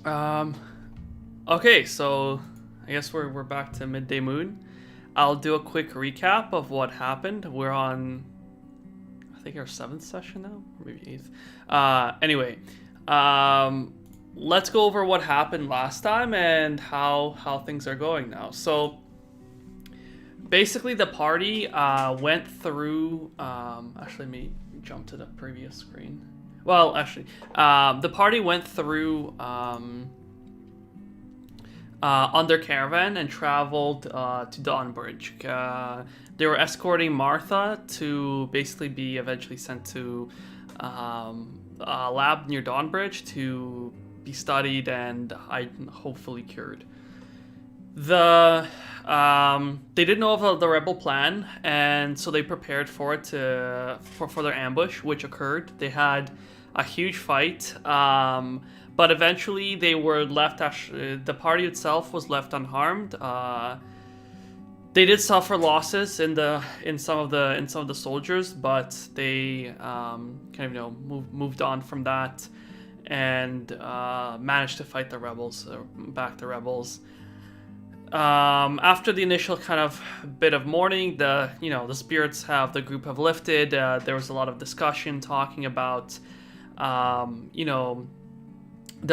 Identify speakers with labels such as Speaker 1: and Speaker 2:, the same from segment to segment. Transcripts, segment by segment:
Speaker 1: Um, okay, so I guess we're back to Midday Moon. I'll do a quick recap of what happened. We're on, I think, our seventh session now, or maybe eighth. Anyway, um, let's go over what happened last time and how things are going now. So basically, the party went through. Actually, let me jump to the previous screen. Well, actually, the party went through on their caravan and traveled to Dawnbridge. They were escorting Martha to basically be eventually sent to a lab near Dawnbridge to be studied and hopefully cured. They didn't know of the rebel plan, and so they prepared for it for their ambush, which occurred. They had a huge fight, but eventually they were left. The party itself was left unharmed. They did suffer losses in some of the soldiers, but they moved on from that and managed to fight the rebels, back the rebels. After the initial kind of bit of mourning, the spirits have the group have lifted. There was a lot of discussion talking about, there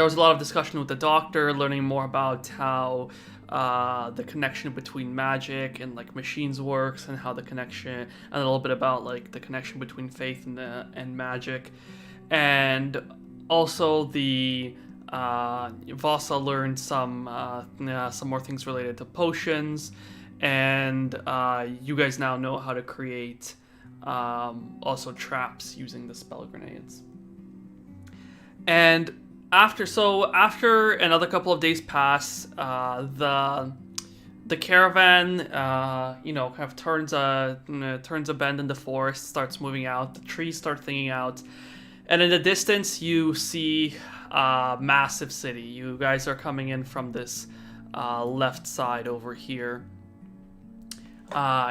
Speaker 1: was a lot of discussion with the doctor, learning more about how the connection between magic and like machines works, and how the connection, and a little bit about like the connection between faith and magic, and also the. Vasa learned some more things related to potions, and you guys now know how to create also traps using the spell grenades. And after another couple of days pass, the caravan kind of turns a bend in the forest, starts moving out. The trees start thinning out, and in the distance you see massive city. You guys are coming in from this left side over here.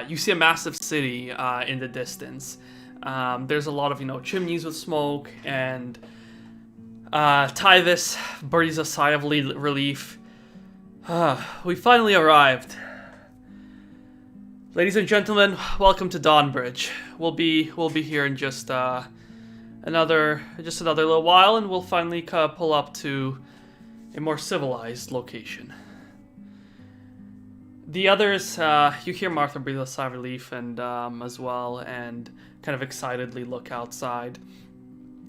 Speaker 1: You see a massive city in the distance. There's a lot of chimneys with smoke, and Tyvis breathes a sigh of relief. We finally arrived. Ladies and gentlemen, welcome to Dawnbridge. We'll be here in just another little while, and we'll finally pull up to a more civilized location. The others, you hear Martha breathe a sigh of relief, and as well, and kind of excitedly look outside.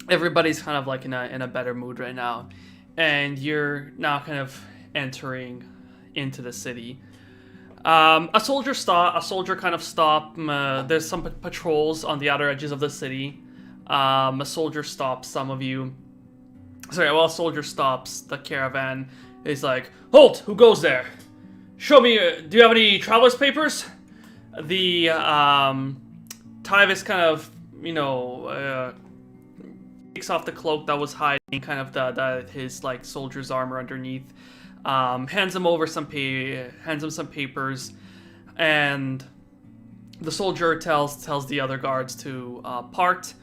Speaker 1: Everybody's kind of like in a better mood right now, and you're now kind of entering into the city. A soldier kind of stop. There's some patrols on the outer edges of the city. A soldier stops some of you. A soldier stops the caravan. He's like, "Halt! Who goes there? Show me. Do you have any traveler's papers?" The Tyvis kind of takes off the cloak that was hiding kind of his like soldier's armor underneath. Hands him some papers, and the soldier tells the other guards to part.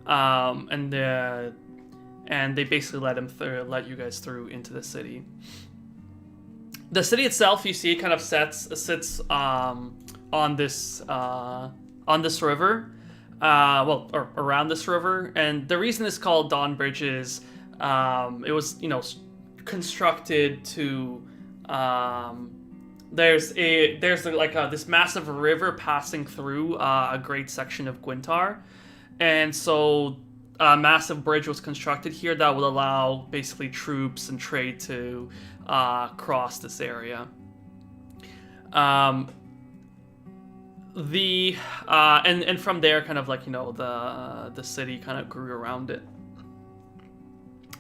Speaker 1: And they basically let you guys through into the city. The city itself, you see, kind of sits on this river, or around this river. And the reason it's called Dawnbridge is it was constructed to there's this massive river passing through a great section of Gwintar. And so a massive bridge was constructed here that would allow basically troops and trade to cross this area. And from there, kind of like the city kind of grew around it.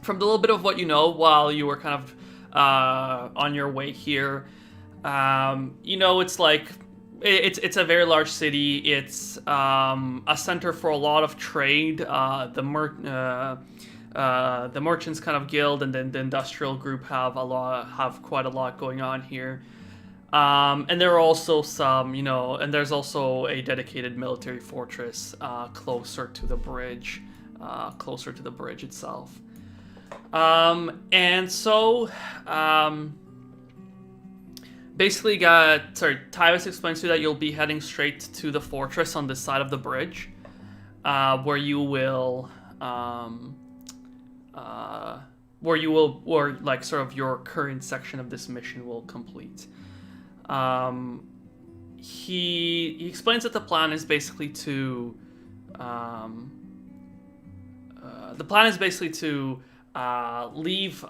Speaker 1: From the little bit of what you know while you were kind of on your way here, it's like. It's a very large city. It's a center for a lot of trade. The merchants kind of guild and then the industrial group have quite a lot going on here. And there are also some, and there's also a dedicated military fortress closer to the bridge itself. And so, basically, Tyrus explains to you that you'll be heading straight to the fortress on this side of the bridge, where you will, or like sort of your current section of this mission will complete. He explains that the plan is basically to, leave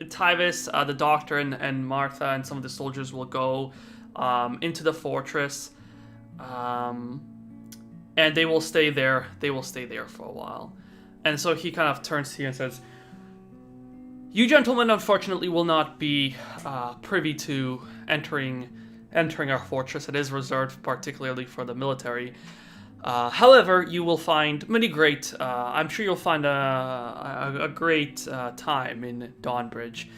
Speaker 1: Tyvis, the doctor, and Martha, and some of the soldiers will go into the fortress, and they will stay there. They will stay there for a while. And so he kind of turns to you and says, "You gentlemen, unfortunately, will not be privy to entering our fortress. It is reserved particularly for the military. However, you will find many great. I'm sure you'll find a great time in Dawnbridge.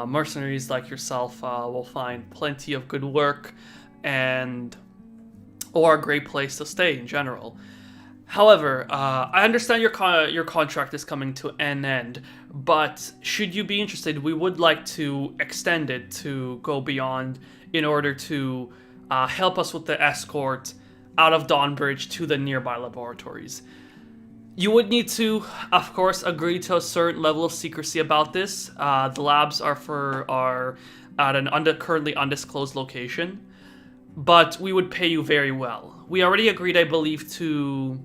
Speaker 1: Mercenaries like yourself will find plenty of good work, or a great place to stay in general. However, I understand your contract is coming to an end, but should you be interested, we would like to extend it to go beyond in order to help us with the escort out of Dawnbridge to the nearby laboratories. You would need to, of course, agree to a certain level of secrecy about this. The labs are at an currently undisclosed location, but we would pay you very well. We already agreed, I believe, to...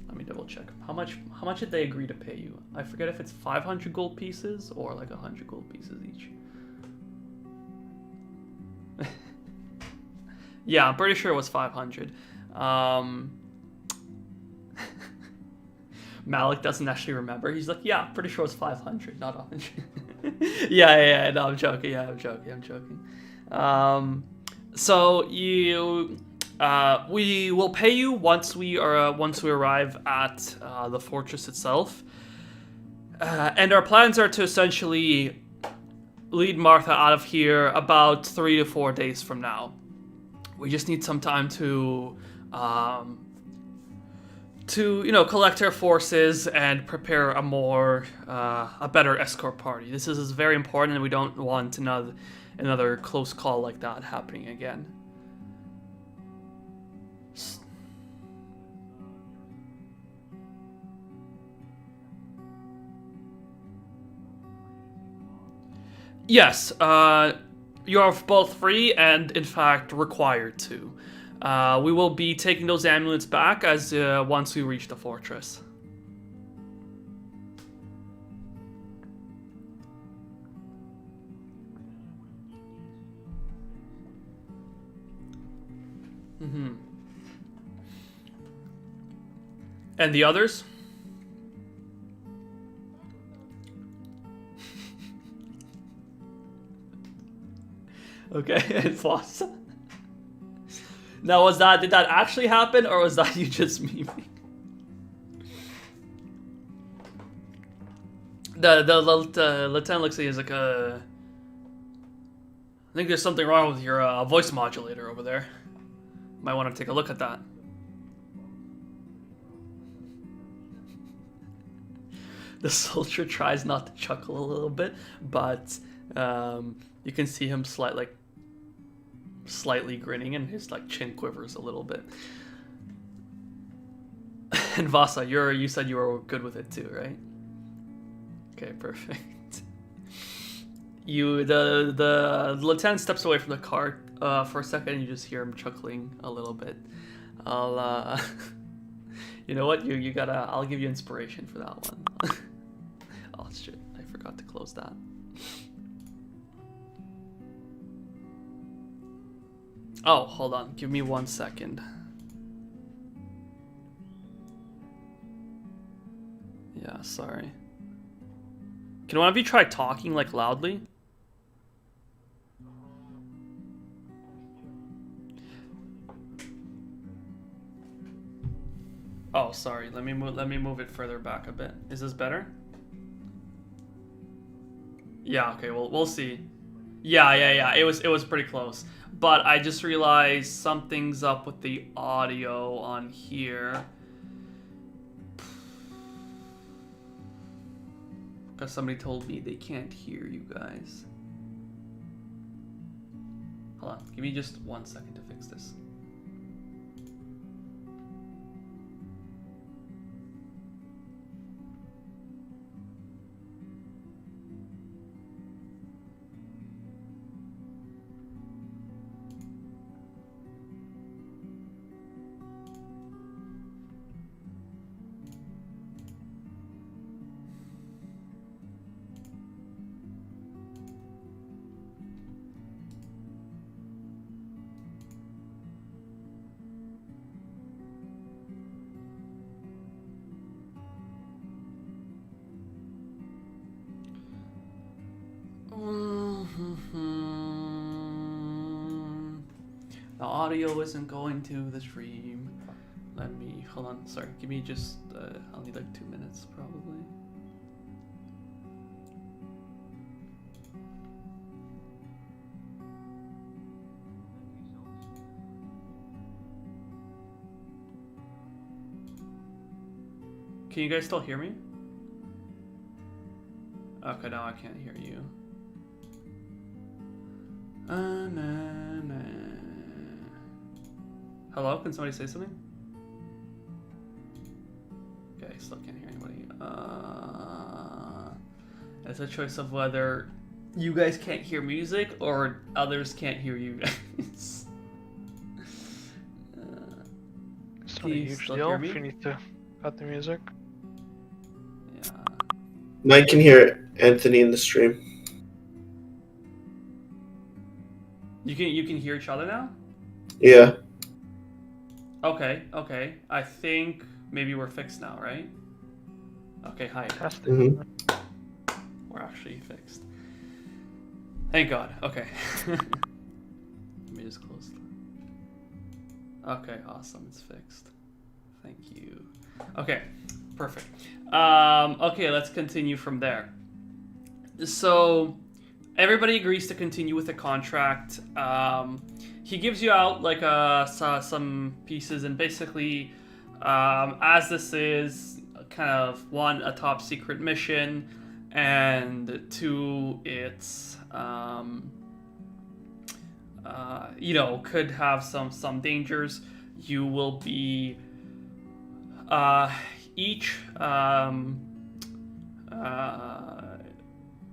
Speaker 1: Let me double check. How much did they agree to pay you? I forget if it's 500 gold pieces or like 100 gold pieces each. Yeah, I'm pretty sure it was 500. Malik doesn't actually remember. He's like, yeah, pretty sure it was 500, not 100. yeah, no, I'm joking. Yeah, I'm joking. So we will pay you once we arrive at the fortress itself, and our plans are to essentially lead Martha out of here about 3 to 4 days from now. We just need some time to collect our forces and prepare a better escort party. This is very important, and we don't want another close call like that happening again. Yes, you are both free and, in fact, required to. We will be taking those amulets back once we reach the fortress. Mm-hmm. And the others? Okay, it's lost. Now, did that actually happen, or was that you just memeing? The lieutenant looks like he's like I think there's something wrong with your voice modulator over there. Might want to take a look at that. The soldier tries not to chuckle a little bit, but you can see him slightly grinning, and his chin quivers a little bit. And Vasa, you said you were good with it too, right? Okay, perfect. The lieutenant steps away from the cart for a second, and you just hear him chuckling a little bit. I'll you know what? I'll give you inspiration for that one. Oh shit, I forgot to close that. Oh, hold on. Give me 1 second. Yeah, sorry. Can one of you try talking loudly? Oh, sorry. Let me move it further back a bit. Is this better? Yeah, okay. Well, we'll see. Yeah. It was pretty close. But I just realized something's up with the audio on here. Because somebody told me they can't hear you guys. Hold on, give me just 1 second to fix this. The audio isn't going to the stream. Let me, hold on, sorry, give me just, I'll need like 2 minutes probably. Can you guys still hear me? Okay, now I can't hear you. Hello, can somebody say something? Okay, still can't hear anybody. It's a choice of whether you guys can't hear music or others can't hear you guys.
Speaker 2: It's not a huge deal if you need to cut the music.
Speaker 1: Yeah.
Speaker 3: Mike can hear Anthony in the stream.
Speaker 1: You can hear each other now?
Speaker 3: Yeah.
Speaker 1: Okay. I think maybe we're fixed now, right? Okay, hi.
Speaker 3: Mm-hmm.
Speaker 1: We're actually fixed. Thank God. Okay. Let me just close. Okay, awesome. It's fixed. Thank you. Okay, perfect. Okay, let's continue from there. So, everybody agrees to continue with the contract. He gives you out like some pieces, and basically, as this is kind of one, a top secret mission, and two, it's could have some dangers. You will be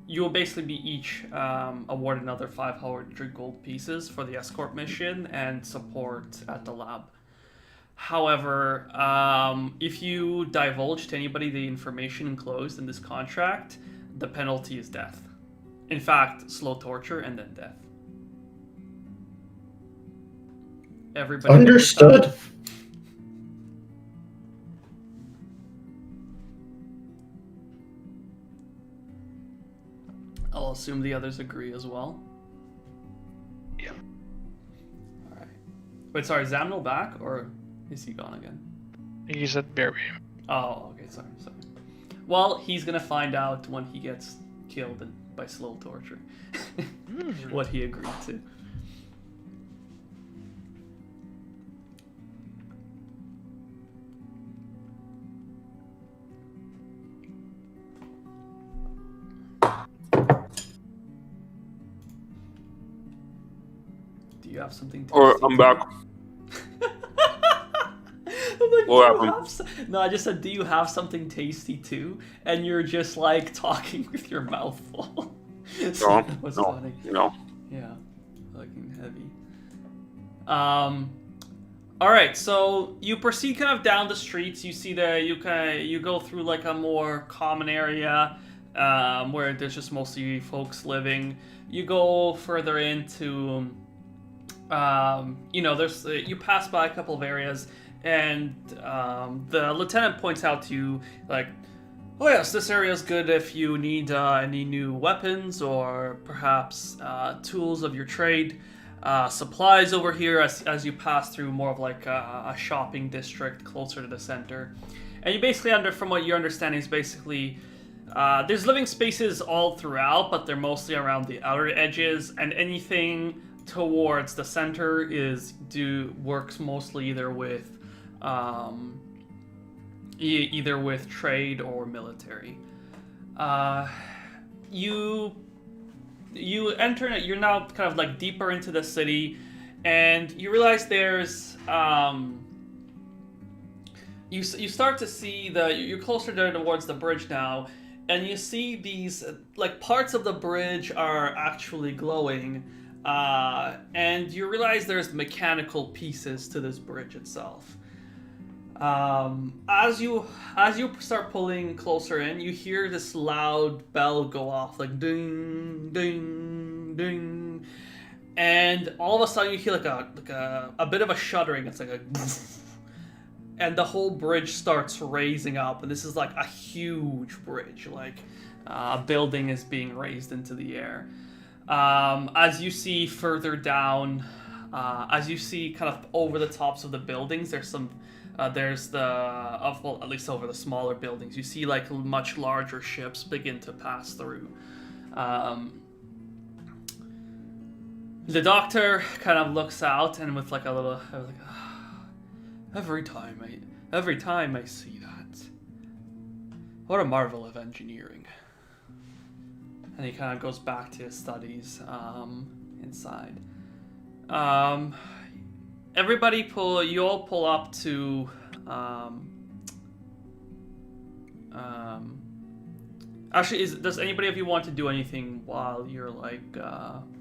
Speaker 1: you will basically be each awarded another 500 gold pieces for the escort mission and support at the lab. However, if you divulge to anybody the information enclosed in this contract, the penalty is death. In fact, slow torture and then death. Everybody
Speaker 3: understood.
Speaker 1: I'll assume the others agree as well.
Speaker 2: Yeah.
Speaker 1: All right. Wait, sorry, is Zamnil back or is he gone again?
Speaker 2: He's at Bear Beam.
Speaker 1: Oh, okay, sorry. Well, he's gonna find out when he gets killed by slow torture what he agreed to. Do you have something to
Speaker 4: Or I'm back.
Speaker 1: Like,
Speaker 4: What happened?
Speaker 1: No, I just said, do you have something tasty too? And you're just like talking with your mouth full. So
Speaker 4: No,
Speaker 1: that was
Speaker 4: no,
Speaker 1: funny.
Speaker 4: no.
Speaker 1: Yeah, fucking heavy. All right, so you proceed kind of down the streets. You see you go through like a more common area where there's just mostly folks living. You go further into, there's you pass by a couple of areas. And the lieutenant points out to you, like, oh yes, this area is good if you need any new weapons or perhaps tools of your trade. Supplies over here as you pass through more of like a shopping district closer to the center. And you basically, from what you're understanding, is basically there's living spaces all throughout, but they're mostly around the outer edges, and anything towards the center works mostly either with trade or military. You enter it. You're now kind of like deeper into the city, and you realize there's you start to see you're closer there towards the bridge now, and you see these like parts of the bridge are actually glowing, and you realize there's mechanical pieces to this bridge itself. As you start pulling closer in, you hear this loud bell go off, like ding, ding, ding, and all of a sudden you hear like a bit of a shuddering. It's like a, and the whole bridge starts raising up, and this is like a huge bridge, like a building is being raised into the air. As you see further down, as you see kind of over the tops of the buildings, there's at least over the smaller buildings, you see like much larger ships begin to pass through. The doctor kind of looks out and with like a little, like, every time I see that, what a marvel of engineering. And he kind of goes back to his studies inside. Everybody you all pull up to actually, does anybody of you want to do anything while you're like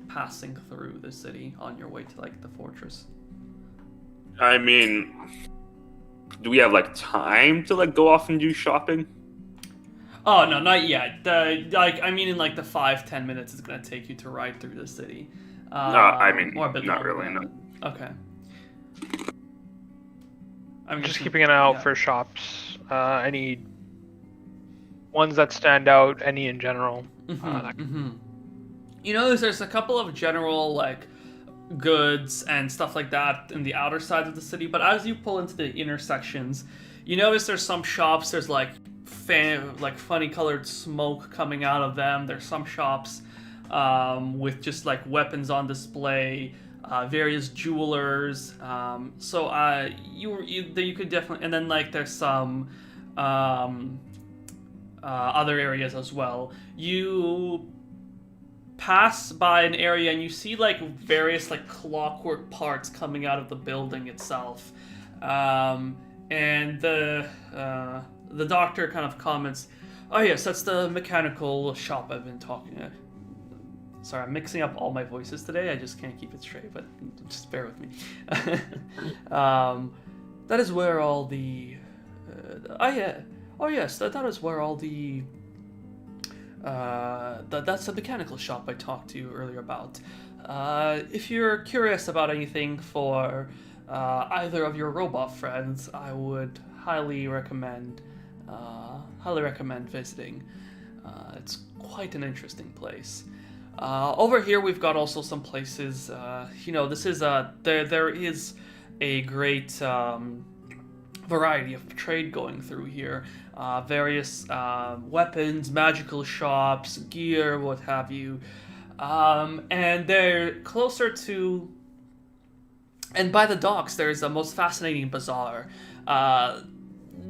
Speaker 1: passing through the city on your way to like the fortress?
Speaker 4: I mean, do we have like time to like go off and do shopping?
Speaker 1: Oh no, not yet. I mean, in like the 5-10 minutes it's gonna take you to ride through the city.
Speaker 4: I mean,
Speaker 1: or a bit
Speaker 4: not
Speaker 1: longer
Speaker 4: really.
Speaker 1: than
Speaker 4: No.
Speaker 1: that. Okay.
Speaker 2: I'm just keeping an eye out for shops. Any ones that stand out, any in general.
Speaker 1: You know, there's a couple of general like goods and stuff like that in the outer side of the city, but as you pull into the intersections, you notice there's some shops. There's like funny colored smoke coming out of them. There's some shops with just like weapons on display. Various jewelers, so you could definitely, and then like there's some other areas as well. You pass by an area and you see like various like clockwork parts coming out of the building itself, and the doctor kind of comments, "Oh yes, that's the mechanical shop I've been talking about." Sorry, I'm mixing up all my voices today. I just can't keep it straight, but just bear with me. That is where all the... oh yes, that is where all the... that's the mechanical shop I talked to you earlier about. If you're curious about anything for either of your robot friends, I would highly recommend visiting. It's quite an interesting place. Over here we've got also some places, this is there is a great variety of trade going through here. Various weapons, magical shops, gear, what have you. And they're closer to, and by the docks there's a most fascinating bazaar.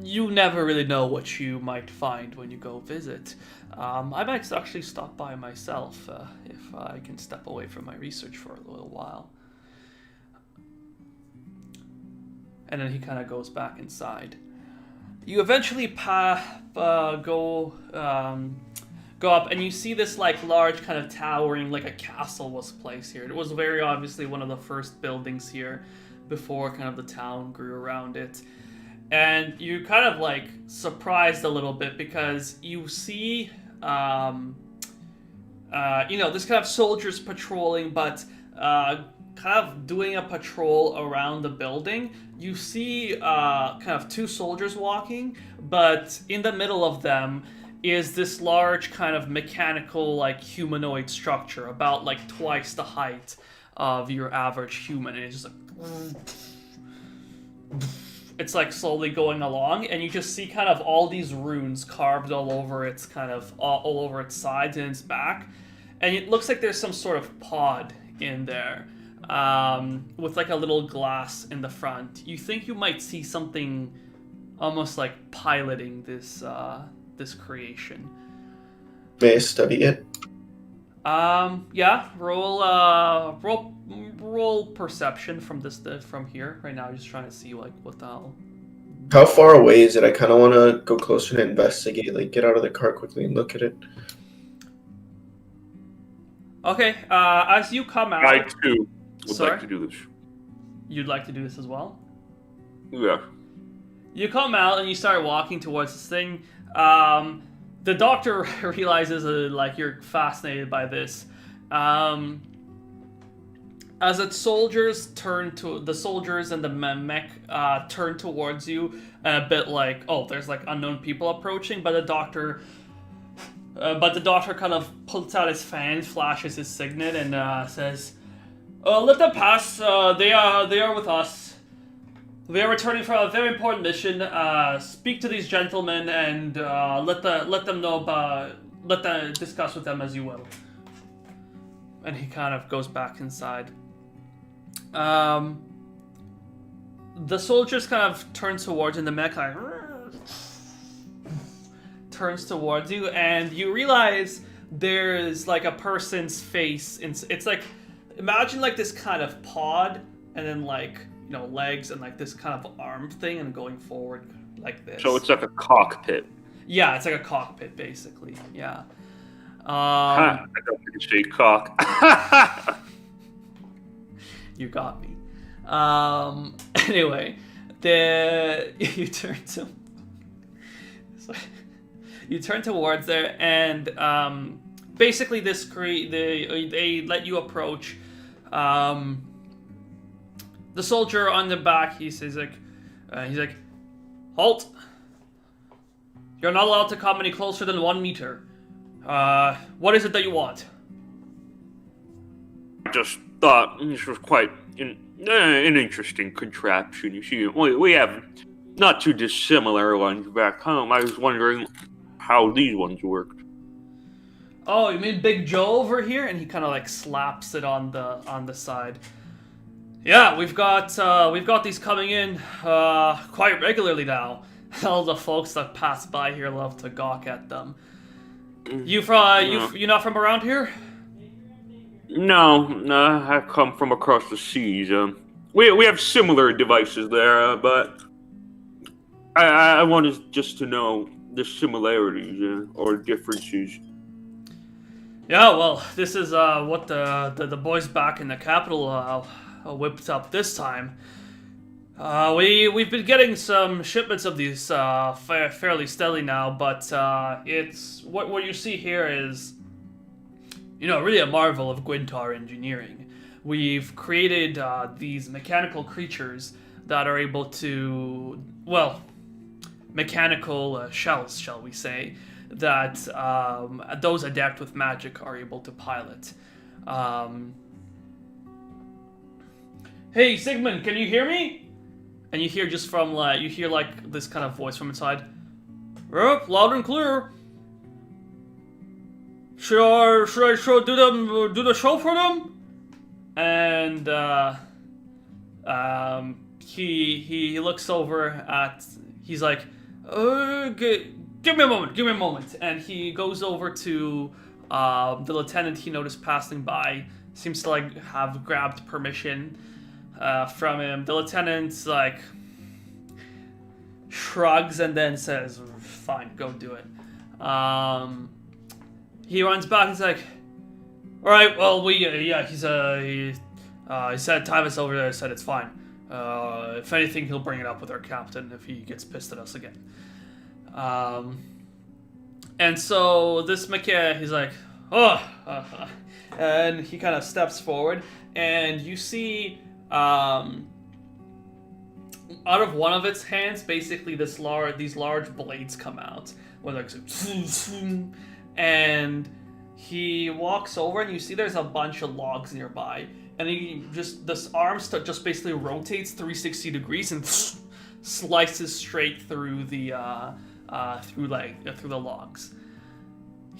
Speaker 1: You never really know what you might find when you go visit. I might actually stop by myself if I can step away from my research for a little while. And then he kind of goes back inside. You eventually go up, and you see this like large kind of towering, like a castle was placed here. It was very obviously one of the first buildings here before kind of the town grew around it. And you kind of like surprised a little bit because you see, this kind of soldiers patrolling, but kind of doing a patrol around the building. You see kind of two soldiers walking, but in the middle of them is this large kind of mechanical, like humanoid structure, about like twice the height of your average human. And it's just like... It's like slowly going along, and you just see kind of all these runes carved all over its all over its sides and its back, and it looks like there's some sort of pod in there, with like a little glass in the front. You think you might see something almost like piloting this creation.
Speaker 3: May I study it?
Speaker 1: Yeah. Roll perception from from here. Right now, I'm just trying to see like what the hell.
Speaker 3: How far away is it? I kind of want to go closer and investigate. Like, get out of the car quickly and look at it.
Speaker 1: Okay. As you come out,
Speaker 4: I too would
Speaker 1: Sorry?
Speaker 4: like to do this.
Speaker 1: You'd like to do this as well.
Speaker 4: Yeah.
Speaker 1: You come out and you start walking towards this thing. The doctor realizes like you're fascinated by this. As the soldiers and the mech turn towards you, a bit like, oh, there's like unknown people approaching, but the doctor kind of pulls out his fan, flashes his signet, and says, "Let them pass. They are with us. We are returning from a very important mission. Speak to these gentlemen and let them know about. Let them discuss with them as you will." And he kind of goes back inside. The soldiers kind of turn towards, and the mech like turns towards you, and you realize there's like a person's face. It's like, imagine like this kind of pod, and then like, you know, legs and like this kind of arm thing, and going forward like this.
Speaker 4: So it's like a cockpit.
Speaker 1: Yeah, it's like a cockpit basically. Yeah.
Speaker 4: I don't think it's a cock.
Speaker 1: You got me. Anyway, you turn towards there, and basically they let you approach. The soldier on the back, he's like, "Halt! You're not allowed to come any closer than 1 meter. What is it that you want?"
Speaker 4: I just thought this was quite an interesting contraption. You see, we have not too dissimilar ones back home. I was wondering how these ones worked.
Speaker 1: "Oh, you mean Big Joe over here?" And he kind of like slaps it on the side. "Yeah, we've got these coming in quite regularly now. All the folks that pass by here love to gawk at them. You not from around here?"
Speaker 4: No, I come from across the seas. We have similar devices there, but I wanted just to know the similarities or differences.
Speaker 1: "Yeah, well, this is what the boys back in the capital whipped up this time. We've been getting some shipments of these fairly steadily now, but it's what you see here is, you know, really a marvel of Gwyntar engineering. We've created these mechanical creatures that are able to, well, mechanical shells, shall we say, that those adept with magic are able to pilot. Hey, Sigmund, can you hear me?" And you hear just from like, this kind of voice from inside. "Yep, loud and clear. Should I do the show for them?" And he looks over at, he's like, give me a moment, and he goes over to the lieutenant he noticed passing by. Seems to like have grabbed permission from him. The lieutenant's like shrugs and then says, "Fine, go do it." He runs back. He's like, "All right, well, he said time is over there. Said it's fine. If anything, he'll bring it up with our captain if he gets pissed at us again." And so this Mickey, he's like, and he kind of steps forward, and you see, out of one of its hands, basically these large blades come out, where like, and he walks over, and you see there's a bunch of logs nearby, and this arm just basically rotates 360 degrees and slices straight through the through the logs.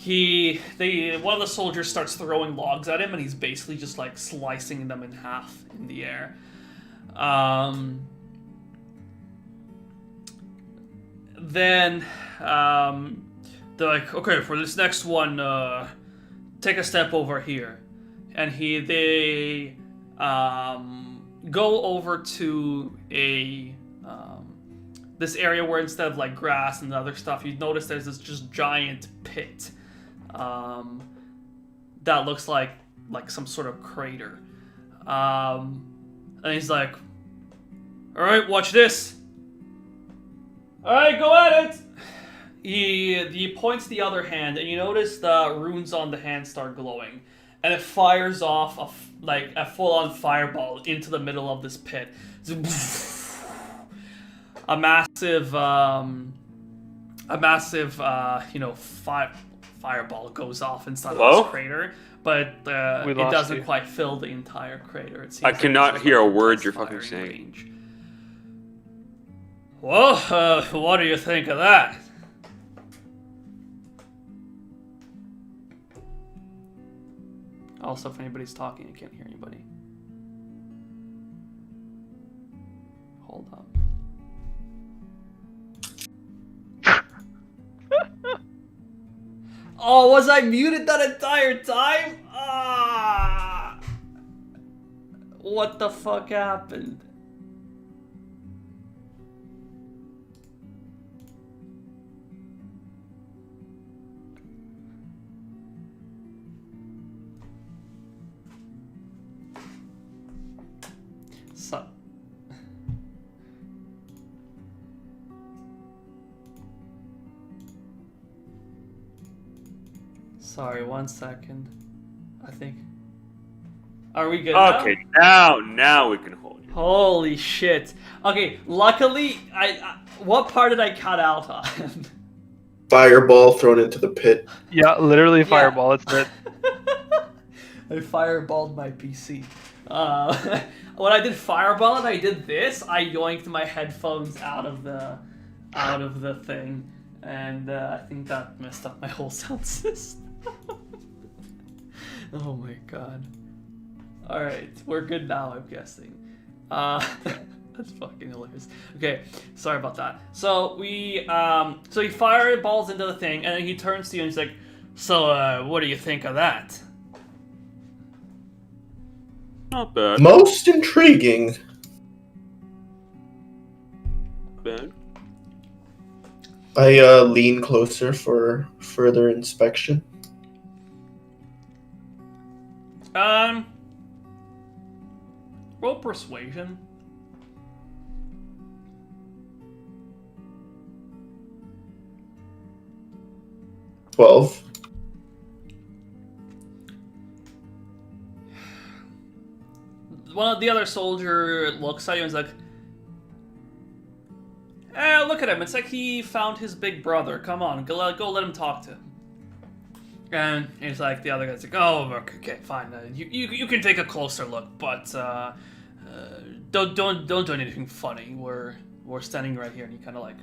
Speaker 1: One of the soldiers starts throwing logs at him, and he's basically just like slicing them in half in the air. Then they're like, okay, for this next one, take a step over here, and they go over to a this area where instead of like grass and other stuff, you notice there's this just giant pit that looks like some sort of crater. And he's like, all right, watch this. All right, go at it. He points the other hand, and you notice the runes on the hand start glowing, and it fires off a full-on fireball into the middle of this pit. A massive fireball goes off inside of this crater, but it doesn't quite fill the entire crater. It seems
Speaker 4: I cannot hear a word you're fucking saying.
Speaker 1: Range. Well, what do you think of that? Also, if anybody's talking, I can't hear anybody. Hold up. Oh, was I muted that entire time? Ah! What the fuck happened? Sorry, 1 second. I think. Are we good
Speaker 4: okay, now we can hold you.
Speaker 1: Holy shit. Okay, luckily, what part did I cut out on?
Speaker 3: Fireball thrown into the pit.
Speaker 2: Yeah, literally fireball. It's it.
Speaker 1: I fireballed my PC. When I did fireball and I did this, I yoinked my headphones out of the thing, and I think that messed up my whole sound system. Oh my god. Alright, we're good now, I'm guessing. That's fucking hilarious. Okay, sorry about that. So he fireballs into the thing, and then he turns to you and he's like, so, what do you think of that?
Speaker 4: Not bad.
Speaker 3: Most intriguing.
Speaker 4: Bad.
Speaker 3: I lean closer for further inspection.
Speaker 1: Roll persuasion.
Speaker 3: One
Speaker 1: of the other soldier looks at you and is like, look at him. It's like he found his big brother. Come on, go let him talk to him. And he's like, the other guy's like, oh, okay, fine. You can take a closer look, but don't do anything funny. We're standing right here, and he kind of like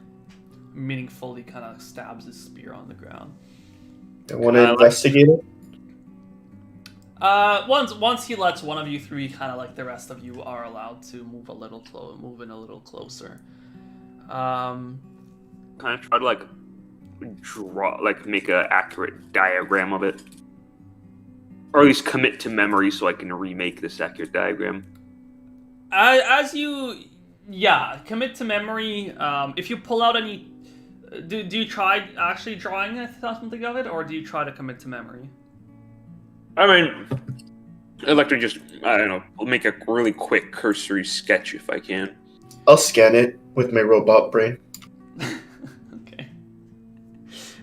Speaker 1: meaningfully kind of stabs his spear on the ground.
Speaker 3: I want to investigate it.
Speaker 1: Once he lets one of you through, kind of like the rest of you are allowed to move in a little closer.
Speaker 4: Kind of try to make an accurate diagram of it, or at least commit to memory so I can remake this accurate diagram.
Speaker 1: Commit to memory. If you pull out any, do you try actually drawing something of it, or do you try to commit to memory?
Speaker 4: I mean, I'd like to just, I don't know, make a really quick cursory sketch if I can.
Speaker 3: I'll scan it with my robot brain.
Speaker 1: Okay.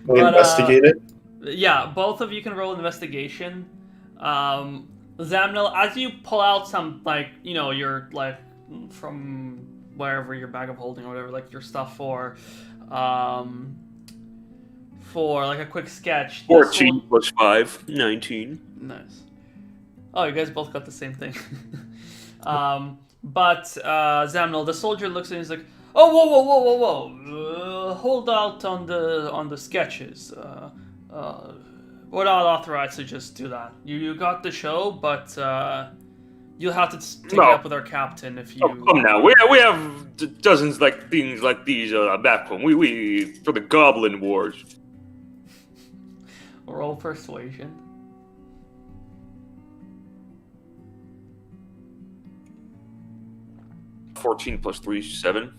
Speaker 3: We'll investigate it.
Speaker 1: Yeah, both of you can roll investigation. Zamnil, as you pull out some, your, from wherever your bag of holding or whatever, your stuff for a quick sketch.
Speaker 4: 14 plus 5, 19.
Speaker 1: Nice. Oh, you guys both got the same thing. But Zamnil, the soldier looks at you and he's like, oh, whoa. Hold out on the sketches. We're not authorized to just do that. You got the show, but you'll have to take it up with our captain if you...
Speaker 4: Oh, come now. We have dozens things like these back home. We for the Goblin Wars.
Speaker 1: Roll persuasion.
Speaker 4: $14 plus 3 is 7.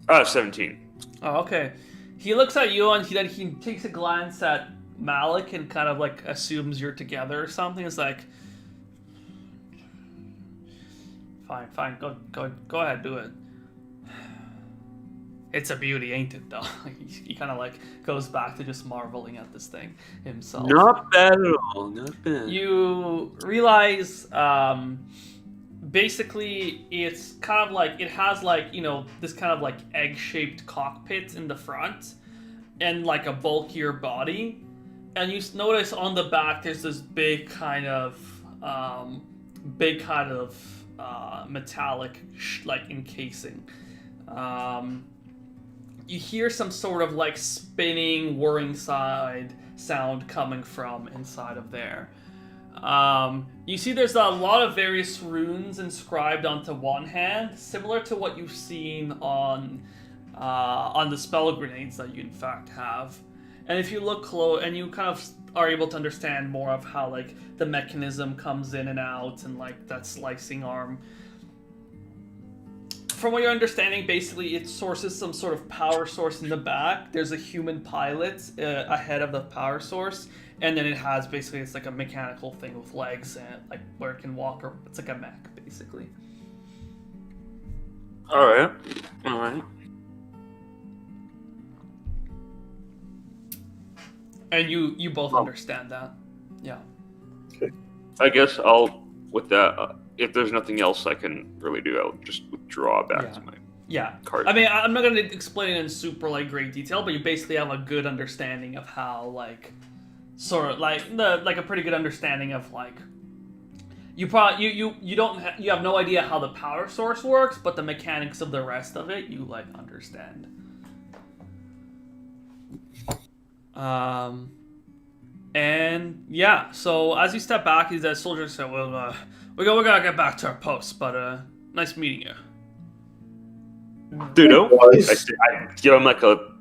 Speaker 4: 17.
Speaker 1: Oh, okay. He looks at you and then he takes a glance at Malik and kind of like assumes you're together or something. It's like, fine, go ahead, do it. It's a beauty, ain't it, though? He kind of like goes back to just marveling at this thing himself.
Speaker 4: Not bad at all. Not bad.
Speaker 1: You realize, basically, it's kind of like it has like this kind of like egg-shaped cockpit in the front, and like a bulkier body, and you notice on the back there's this big kind of metallic like encasing. You hear some sort of like spinning, whirring sound coming from inside of there. You see there's a lot of various runes inscribed onto one hand, similar to what you've seen on the spell grenades that you in fact have. And if you look close, and you kind of are able to understand more of how like the mechanism comes in and out, and like that slicing arm. From what you're understanding, basically it sources some sort of power source in the back. There's a human pilot ahead of the power source, and then it has basically, it's like a mechanical thing with legs and like where it can walk, or it's like a mech basically.
Speaker 4: All right.
Speaker 1: And you both understand that. Yeah.
Speaker 3: Okay.
Speaker 4: I guess with that, if there's nothing else I can really do, I'll just withdraw back to my card.
Speaker 1: I mean, I'm not going to explain it in super like great detail, but you basically have a good understanding of how like sort of like a pretty good understanding of like you probably you have no idea how the power source works, but the mechanics of the rest of it you like understand. And yeah, so as you step back, the soldier said, "Well, we gotta get back to our post, but nice meeting you."
Speaker 4: Ditto.
Speaker 3: Nice.
Speaker 4: I give him like a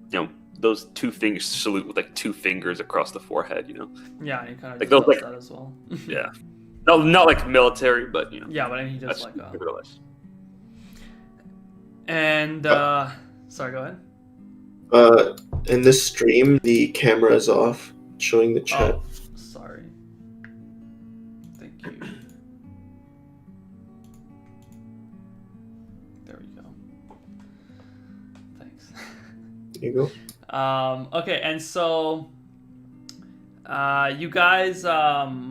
Speaker 4: those two fingers salute with like two fingers across the forehead.
Speaker 1: Yeah, and he kind of
Speaker 4: like
Speaker 1: does
Speaker 4: those, like,
Speaker 1: that as well.
Speaker 4: Yeah. No, not like military, but
Speaker 1: Yeah, but he does like
Speaker 4: nevertheless.
Speaker 1: And sorry, go ahead.
Speaker 3: In this stream, the camera is off, showing the chat.
Speaker 1: Oh, sorry. Thank you. There we go. Thanks.
Speaker 3: There you go.
Speaker 1: Okay, and so you guys sorry,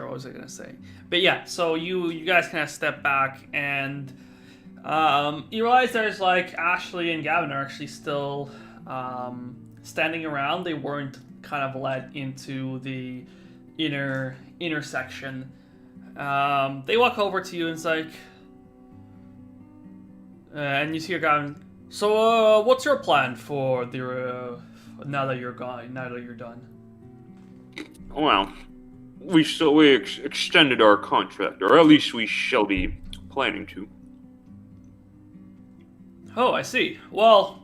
Speaker 1: what was I gonna say? But yeah, so you guys kind of step back, and you realize there's like Ashley and Gavin are actually still standing around. They weren't kind of let into the inner section. They walk over to you and it's like, and you see your Gavin. So, what's your plan for the now that you're gone? Now that you're done?
Speaker 4: Well, we extended our contract, or at least we shall be planning to.
Speaker 1: Oh, I see. Well,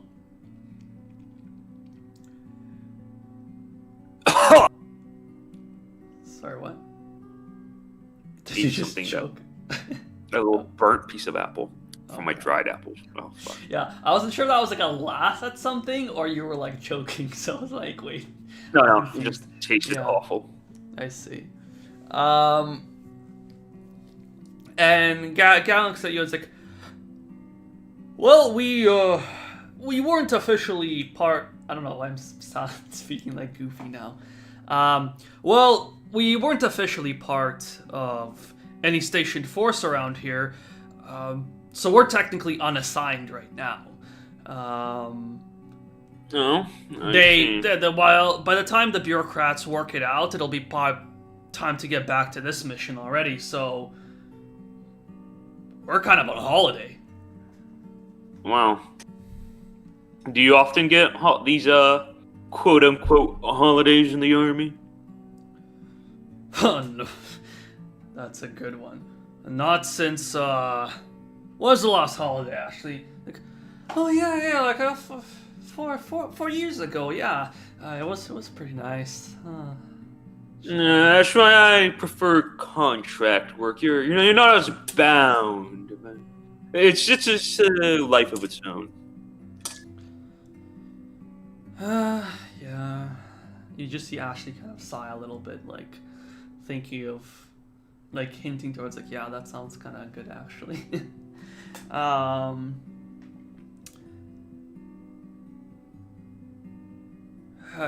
Speaker 1: sorry, what? Did you just
Speaker 4: something
Speaker 1: choke?
Speaker 4: A little burnt piece of apple from my dried apples. Oh, fuck.
Speaker 1: Yeah, I wasn't sure that was like a laugh at something or you were like choking, so I was like, wait.
Speaker 4: No, it just tasted awful.
Speaker 1: I see. And Gavin looks at you and is like, well, we weren't officially part. I don't know why I'm speaking like Goofy now. Well, we weren't officially part of any stationed force around here, so we're technically unassigned right now.
Speaker 4: No,
Speaker 1: while by the time the bureaucrats work it out, it'll be time to get back to this mission already. So we're kind of on holiday.
Speaker 4: Wow. Do you often get these quote-unquote holidays in the army?
Speaker 1: Oh, no. That's a good one. Not since, what was the last holiday, actually? Like, oh, yeah, like, 4 years ago, yeah. It was pretty nice.
Speaker 4: That's why I prefer contract work. You're not as bound. It's just a life of its own.
Speaker 1: Yeah. You just see Ashley kind of sigh a little bit, like thinking of, like hinting towards, like, yeah, that sounds kind of good, actually.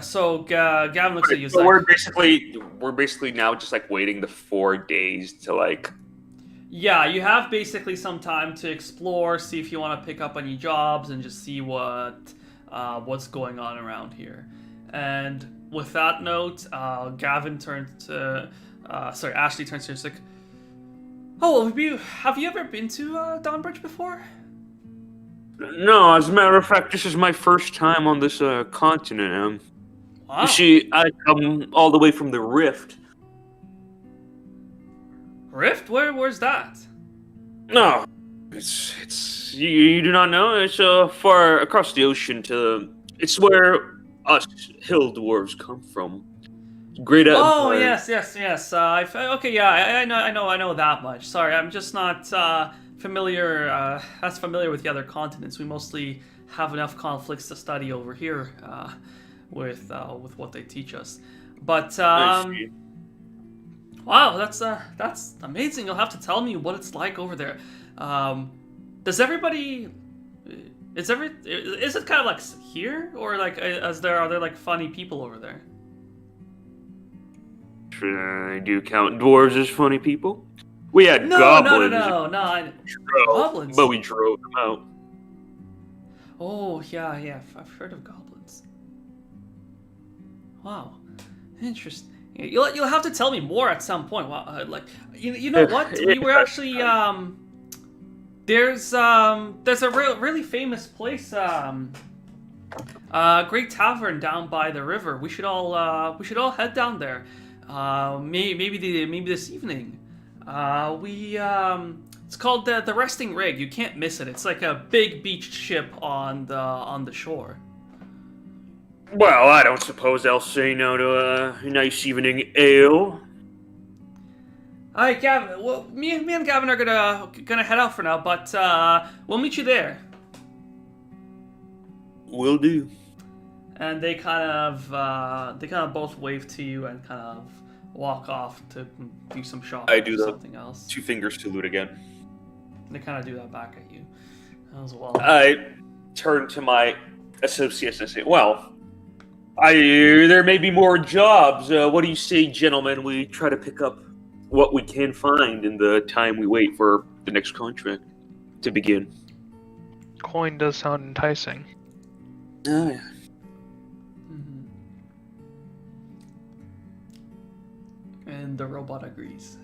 Speaker 1: So Gavin looks at you.
Speaker 4: So
Speaker 1: Like,
Speaker 4: we're basically now just like waiting the 4 days to like.
Speaker 1: yeah, you have basically some time to explore, see if you want to pick up any jobs, and just see what's going on around here. And with that note, Ashley turns to you. She's like, "Oh, have you ever been to Dawnbridge before?"
Speaker 4: No, as a matter of fact, this is my first time on this continent.
Speaker 1: Wow.
Speaker 4: You see, I come all the way from the Rift.
Speaker 1: Rift? Where's that?
Speaker 4: No, it's you do not know. It's far across the ocean it's where us hill dwarves come from. Great empire.
Speaker 1: Oh yes. Okay, yeah, I know that much. Sorry, I'm just not familiar with the other continents. We mostly have enough conflicts to study over here with what they teach us. But wow, that's amazing. You'll have to tell me what it's like over there. Does everybody? Is it kind of like here, or like are there like funny people over there?
Speaker 4: I do count dwarves as funny people. We had goblins.
Speaker 1: No. Goblins.
Speaker 4: But we drove them out.
Speaker 1: Oh yeah, I've heard of goblins. Wow, interesting. You'll have to tell me more at some point. Wow, like you know what? We were actually there's a really famous place, great tavern down by the river. We should all head down there. Maybe this evening. It's called the Resting Rig. You can't miss it. It's like a big beached ship on the shore.
Speaker 4: Well, I don't suppose I'll say no to a nice evening ale.
Speaker 1: All right, Gavin. Well, me and Gavin are gonna head out for now, but we'll meet you there.
Speaker 4: Will do.
Speaker 1: And they kind of both wave to you and kind of walk off to do some shopping.
Speaker 4: I do
Speaker 1: or
Speaker 4: the
Speaker 1: something else.
Speaker 4: 2 fingers salute again.
Speaker 1: They kind of do that back at you as well.
Speaker 4: I turn to my associates and say, "Well, there may be more jobs. What do you say, gentlemen? We try to pick up what we can find in the time we wait for the next contract to begin."
Speaker 2: Coin does sound enticing.
Speaker 4: Oh, yeah.
Speaker 1: Mm-hmm. And the robot agrees.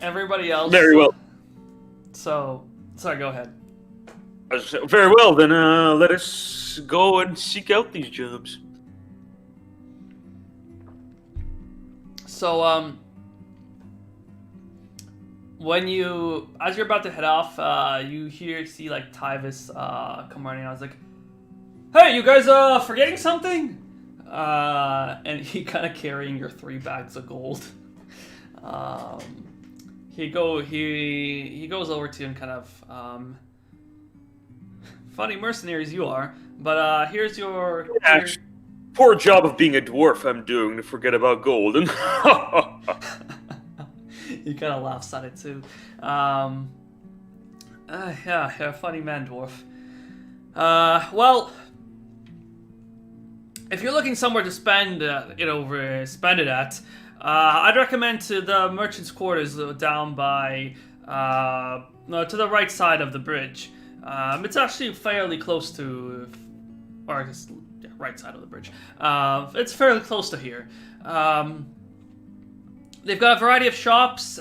Speaker 1: Everybody else.
Speaker 4: Very well.
Speaker 1: So, sorry, go ahead.
Speaker 4: Very well, then let us go and seek out these jobs.
Speaker 1: So, as you're about to head off, you see like Tyvis come running. I was like, "Hey, you guys, forgetting something?" And he kind of carrying your 3 bags of gold. He goes over to you and kind of, funny mercenaries you are, but here's your.
Speaker 4: Poor job of being a dwarf I'm doing to forget about gold. And
Speaker 1: He kind of laughs at it too. Yeah, funny man, dwarf. Well, if you're looking somewhere to spend it at, I'd recommend to the merchant's quarters down by to the right side of the bridge. It's actually fairly close to, or I guess, yeah, right side of the bridge. It's fairly close to here. They've got a variety of shops.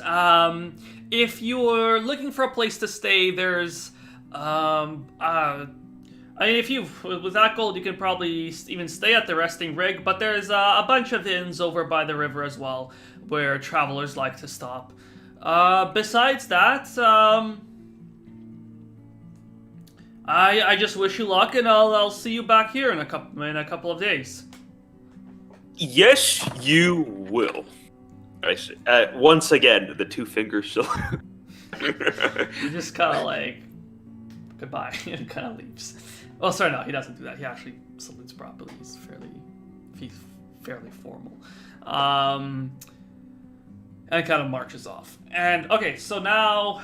Speaker 1: If you're looking for a place to stay, there's, with that gold, you can probably even stay at the Resting Rig, but there's a bunch of inns over by the river as well, where travelers like to stop. Besides that, I just wish you luck, and I'll see you back here in a couple of days.
Speaker 4: Yes, you will. I see. Once again, the two fingers salute.
Speaker 1: He just kind of like, goodbye, and kind of leaves. Oh, sorry, no, he doesn't do that. He actually salutes properly. He's fairly formal. And kind of marches off. And okay, so now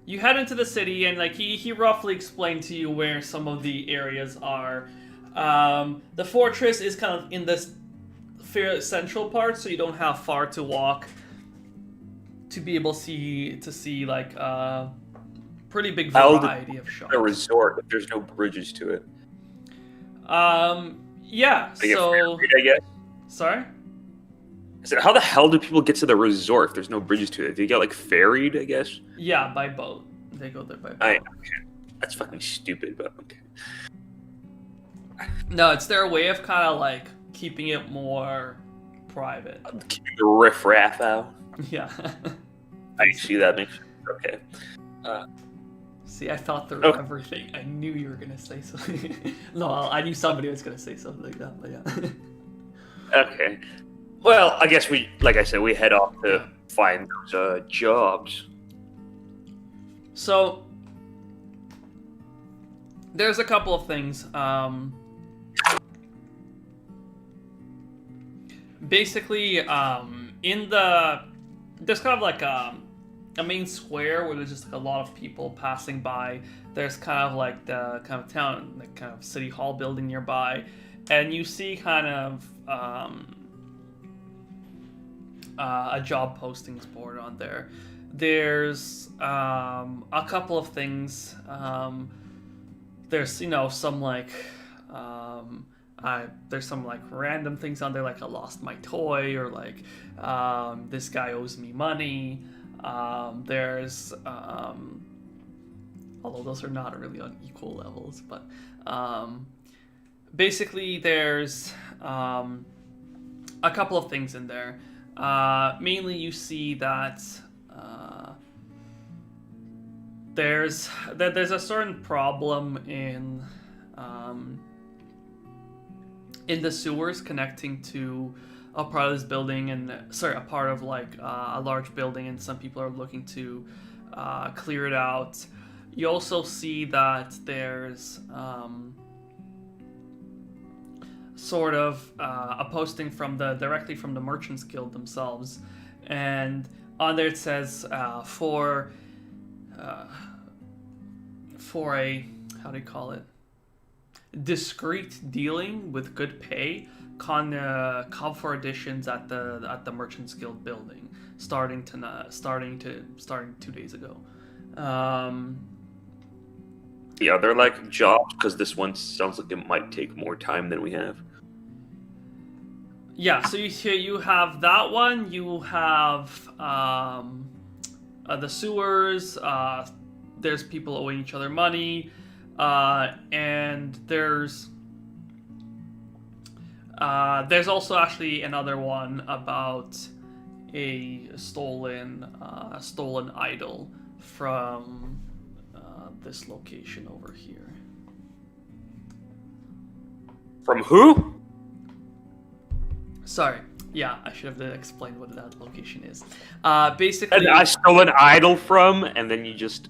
Speaker 1: you head into the city, and like he roughly explained to you where some of the areas are. The fortress is kind of in this fair central part, so you don't have far to walk to be able to see like pretty big variety of shops.
Speaker 4: A resort, if there's no bridges to it.
Speaker 1: Yeah. So
Speaker 4: ferried, I guess.
Speaker 1: Sorry.
Speaker 4: So how the hell do people get to the resort if there's no bridges to it? Do you get like ferried? I guess.
Speaker 1: Yeah, by boat. They go there by boat.
Speaker 4: Okay. That's fucking stupid, but okay.
Speaker 1: No, it's their way of kind of like keeping it more private.
Speaker 4: Keeping the riffraff out.
Speaker 1: Yeah.
Speaker 4: I see that makes okay.
Speaker 1: See, I thought through everything. I knew you were gonna say something. No, I knew somebody was gonna say something like that, but yeah.
Speaker 4: Okay. Well, I guess we head off to find those jobs.
Speaker 1: So there's a couple of things. Basically, there's kind of like a main square where there's just like a lot of people passing by. There's kind of like the kind of town, like kind of city hall building nearby, and you see kind of a job postings board on there. There's a couple of things. There's some like there's some like random things on there, like I lost my toy, or like this guy owes me money. There's although those are not really on equal levels, but basically there's a couple of things in there. Mainly you see that there's a certain problem in the sewers connecting to a part of this building, and a part of like a large building, and some people are looking to clear it out. You also see that there's sort of a posting directly from the Merchants Guild themselves, and on there it says for a, how do you call it, discreet dealing with good pay, come for auditions at the Merchants Guild building, starting 2 days ago.
Speaker 4: Yeah, they're like jobs, because this one sounds like it might take more time than we have.
Speaker 1: Yeah, so you have that one. You have the sewers. There's people owing each other money, and there's also actually another one about a stolen idol from this location over here.
Speaker 4: From who?
Speaker 1: Sorry. Yeah, I should have explained what that location is. Basically,
Speaker 4: And I stole an idol from, and then you just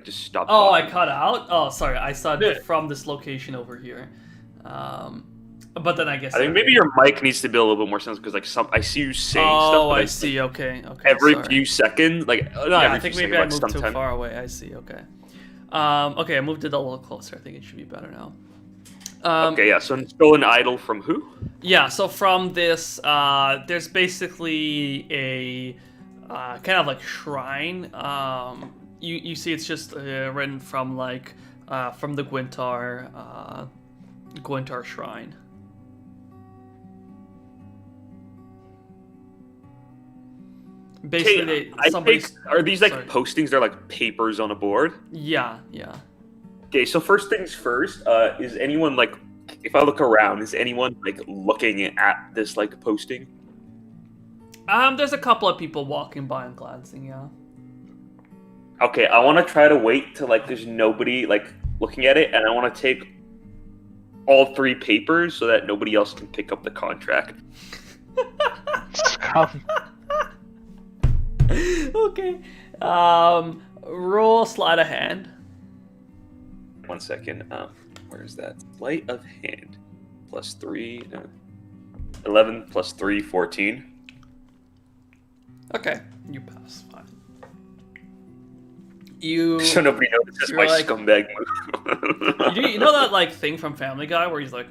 Speaker 4: stopped.
Speaker 1: Oh, I cut out? Oh, sorry. I said from this location over here. But then I guess
Speaker 4: I think maybe your mic needs to be a little bit more sensitive, because I see you saying stuff.
Speaker 1: Oh, I see. Okay.
Speaker 4: Every
Speaker 1: sorry.
Speaker 4: few seconds,
Speaker 1: I think maybe I moved too far away. I see. Okay. Okay, I moved it a little closer. I think it should be better now.
Speaker 4: Okay, yeah. So stolen idol from who?
Speaker 1: Yeah. So from this, there's basically a kind of like shrine. You see, it's just written from like from the Gwintar shrine. Basically,
Speaker 4: are these like postings? They're like papers on a board.
Speaker 1: Yeah.
Speaker 4: Okay, so first things first. Is anyone like, if I look around, is anyone like looking at this like posting?
Speaker 1: There's a couple of people walking by and glancing. Yeah.
Speaker 4: Okay, I want to try to wait till like there's nobody like looking at it, and I want to take all 3 papers so that nobody else can pick up the contract.
Speaker 2: Scum.
Speaker 1: Okay. Roll sleight of hand.
Speaker 4: 1 second. Where is that? Sleight of hand. Plus 3. 11 plus 3, 14.
Speaker 1: Okay, you pass. Fine. You.
Speaker 4: So nobody notices
Speaker 1: You're
Speaker 4: my
Speaker 1: like-
Speaker 4: scumbag move.
Speaker 1: You know that like thing from Family Guy where he's like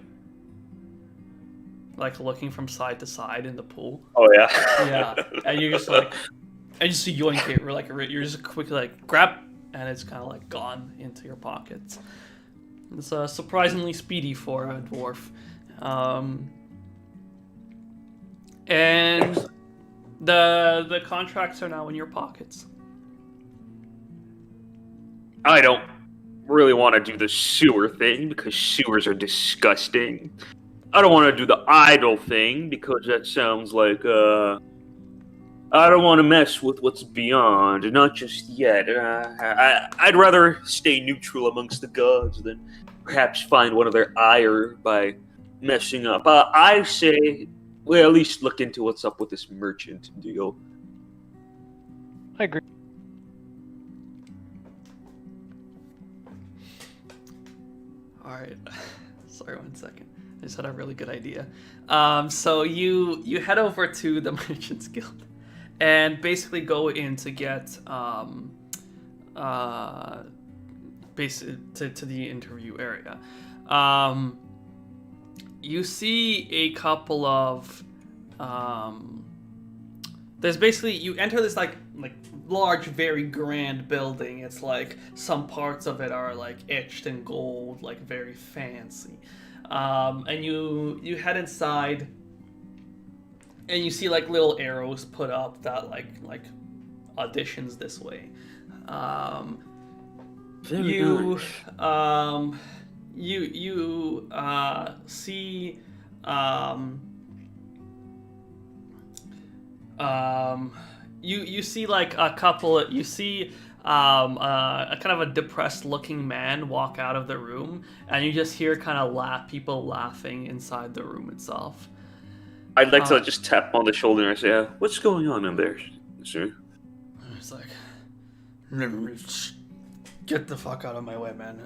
Speaker 1: looking from side to side in the pool?
Speaker 4: Oh yeah.
Speaker 1: Yeah, and you're just like, and you just yoink it, or like you're just quickly like grab, and it's kind of like gone into your pockets. It's surprisingly speedy for a dwarf, and the contracts are now in your pockets.
Speaker 4: I don't really want to do the sewer thing because sewers are disgusting. I don't want to do the idle thing because that sounds like I don't want to mess with what's beyond, not just yet. I'd rather stay neutral amongst the gods than perhaps find one of their ire by messing up. I say we at least look into what's up with this merchant deal.
Speaker 2: I agree.
Speaker 1: All right, sorry, 1 second. I just had a really good idea. So you head over to the Merchants Guild, and basically go in to get to the interview area. You see a couple of there's basically, you enter this like large, very grand building. It's like some parts of it are like etched in gold, like very fancy. And you head inside, and you see like little arrows put up that like auditions this way.
Speaker 4: Very
Speaker 1: You
Speaker 4: nice.
Speaker 1: you see you see like a couple. You see a kind of a depressed looking man walk out of the room, and you just hear kind of people laughing inside the room itself.
Speaker 4: I'd like to just tap him on the shoulder and I say, "What's going on in there, sir?"
Speaker 1: It's like, get the fuck out of my way, man.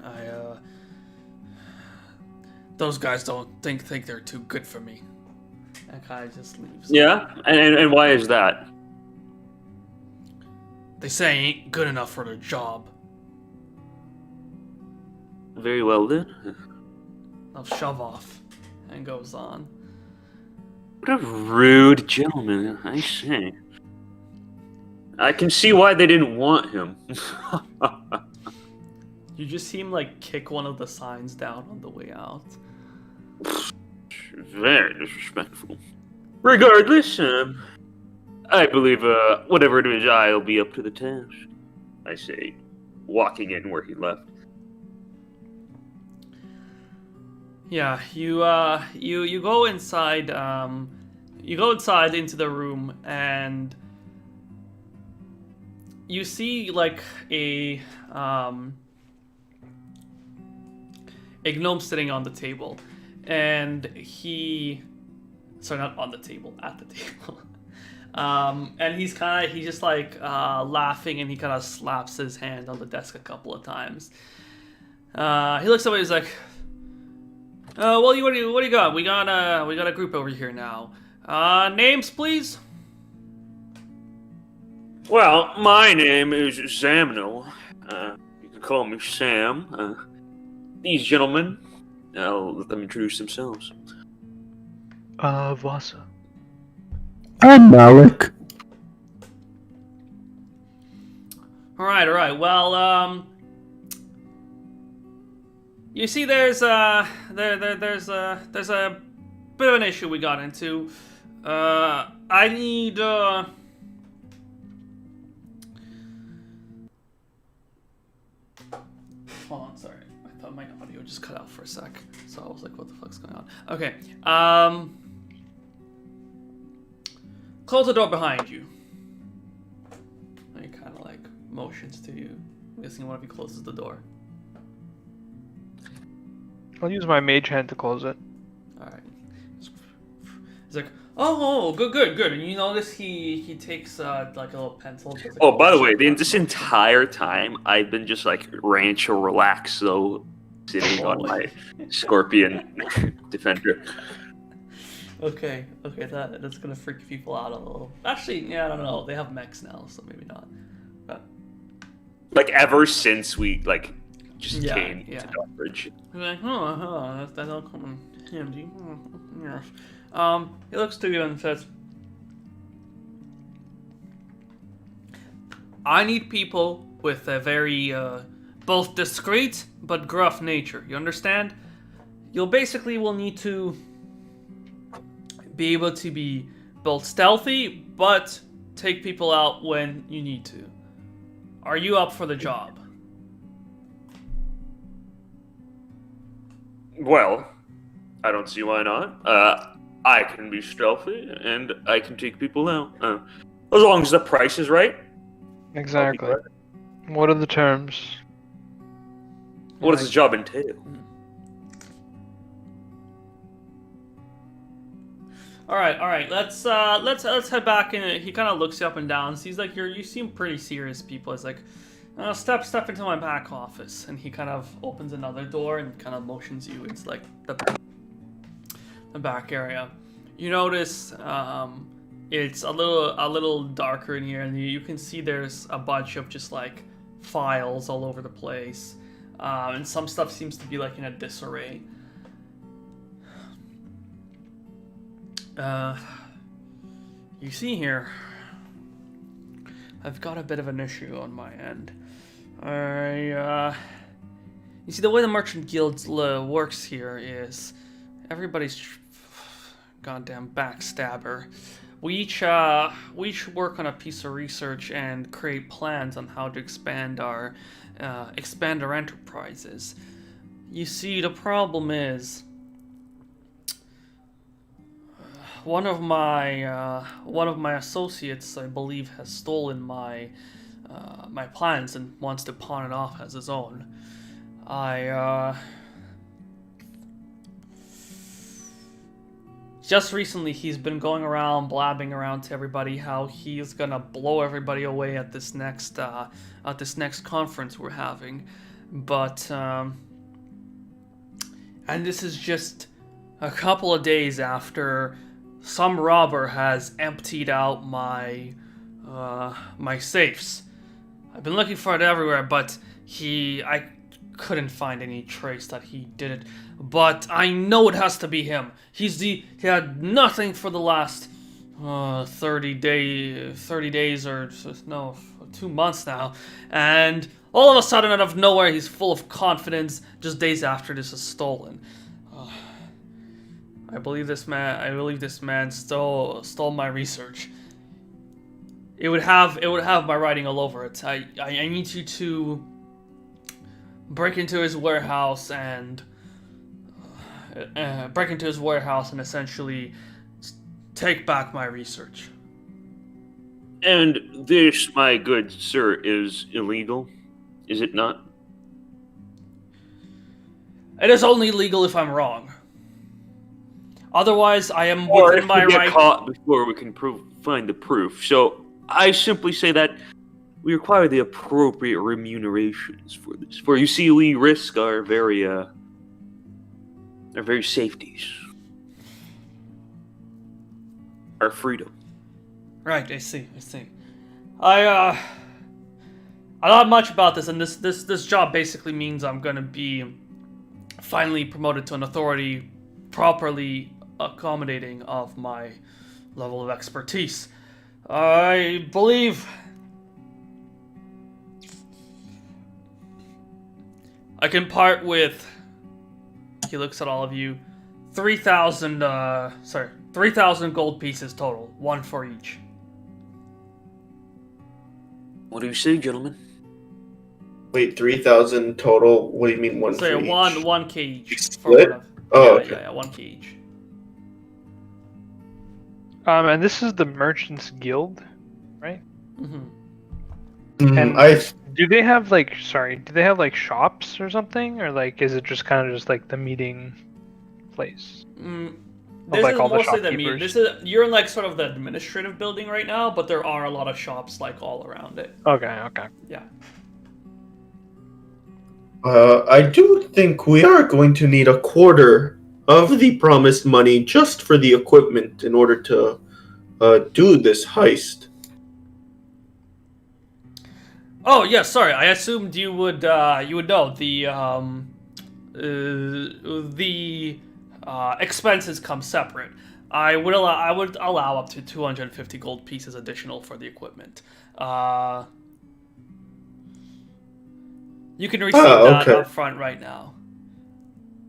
Speaker 1: Those guys don't think they're too good for me. And kind of just leaves.
Speaker 4: Yeah, and why is that?
Speaker 1: They say I ain't good enough for the job.
Speaker 4: Very well then.
Speaker 1: I'll shove off, and goes on.
Speaker 4: What a rude gentleman, I say. I can see why they didn't want him.
Speaker 1: You just see him like kick one of the signs down on the way out.
Speaker 4: Very disrespectful. Regardless, I believe whatever it is, I'll be up to the task. I say, walking in where he left.
Speaker 1: Yeah, you go inside. You go inside into the room, and you see like a gnome sitting on the table, and not on the table, at the table. And he's just like laughing, and he kind of slaps his hand on the desk a couple of times. He looks away. He's like, well, what do you got? We got a group over here now. Names, please.
Speaker 4: Well, my name is Zamnil. You can call me Sam. These gentlemen, I'll let them introduce themselves.
Speaker 2: Vasa.
Speaker 3: I'm Malik.
Speaker 1: All right. Well, you see, there's a bit of an issue we got into. I need hold on, sorry. I thought my audio just cut out for a sec, so I was like, what the fuck's going on? Okay. Close the door behind you. And he kind of like motions to you. I'm guessing one of you closes the door.
Speaker 2: I'll use my mage hand to close it.
Speaker 1: Alright. He's like, oh, good. And you notice he takes like a little pencil. Like,
Speaker 4: oh, by the way, this entire time I've been just like rancho relaxed, so sitting on my scorpion defender.
Speaker 1: Okay, that's gonna freak people out a little. Actually, yeah, I don't know. They have mechs now, so maybe not. But
Speaker 4: like ever since we like just came
Speaker 1: yeah.
Speaker 4: to Dawnbridge.
Speaker 1: He's like, that'll come in handy. Yes. He looks to you and says, I need people with a very, both discreet but gruff nature. You understand? You'll basically will need to be able to be both stealthy, but take people out when you need to. Are you up for the job?
Speaker 4: Well, I don't see why not. I can be stealthy, and I can take people out. As long as the price is right.
Speaker 2: Exactly. What are the terms?
Speaker 4: What does the job entail?
Speaker 1: All right. Let's head back in. He kind of looks you up and down. Sees like you seem pretty serious people. He's like, step into my back office, and he kind of opens another door and kind of motions you into like the back area. You notice it's a little darker in here, and you can see there's a bunch of just like files all over the place, and some stuff seems to be like in a disarray. You see here, I've got a bit of an issue on my end. You see, the way the Merchant Guild works here is everybody's goddamn backstabber. We each work on a piece of research and create plans on how to expand our enterprises. You see, the problem is one of my associates, I believe, has stolen my plans and wants to pawn it off as his own. Just recently, he's been going around blabbing around to everybody how he's gonna blow everybody away at this next conference we're having, but and this is just a couple of days after some robber has emptied out my safes. I've been looking for it everywhere, but I couldn't find any trace that he did it. But I know it has to be him. He had nothing for the last 30 days or no, 2 months now, and all of a sudden, out of nowhere, he's full of confidence. Just days after this is stolen. I believe this man stole my research. It would have my writing all over it. I need you to break into his warehouse and essentially take back my research.
Speaker 4: And this, my good sir, is illegal, is it not?
Speaker 1: It is only legal if I'm wrong. Otherwise, I am
Speaker 4: or
Speaker 1: within my
Speaker 4: right. Or
Speaker 1: right.
Speaker 4: get caught before we can find the proof. So I simply say that we require the appropriate remunerations for this. For you see, we risk our very safeties, our freedom.
Speaker 1: Right, I see. I'm not much about this, and this job basically means I'm gonna be finally promoted to an authority properly accommodating of my level of expertise. I believe I can part with, he looks at all of you, 3,000 gold pieces total, one for each.
Speaker 4: What do you say, gentlemen?
Speaker 3: Wait, 3,000 total? What do you mean one for each?
Speaker 1: 1k each.
Speaker 3: Split? Okay.
Speaker 1: Yeah, 1k each.
Speaker 2: And this is the Merchants Guild, right?
Speaker 1: Mm-hmm.
Speaker 2: And
Speaker 3: I
Speaker 2: do they have like shops or something, or like is it just kind of just like the meeting place of
Speaker 1: This
Speaker 2: like
Speaker 1: is
Speaker 2: all the
Speaker 1: mostly the meeting.
Speaker 2: shopkeepers?
Speaker 1: You're in like sort of the administrative building right now, but there are a lot of shops like all around it.
Speaker 2: Okay.
Speaker 1: Yeah.
Speaker 3: I do think we are going to need a quarter of the promised money just for the equipment in order to do this heist.
Speaker 1: Oh yeah, sorry. I assumed you would know the expenses come separate. I would allow up to 250 gold pieces additional for the equipment. You can receive that
Speaker 3: okay.
Speaker 1: up front right now.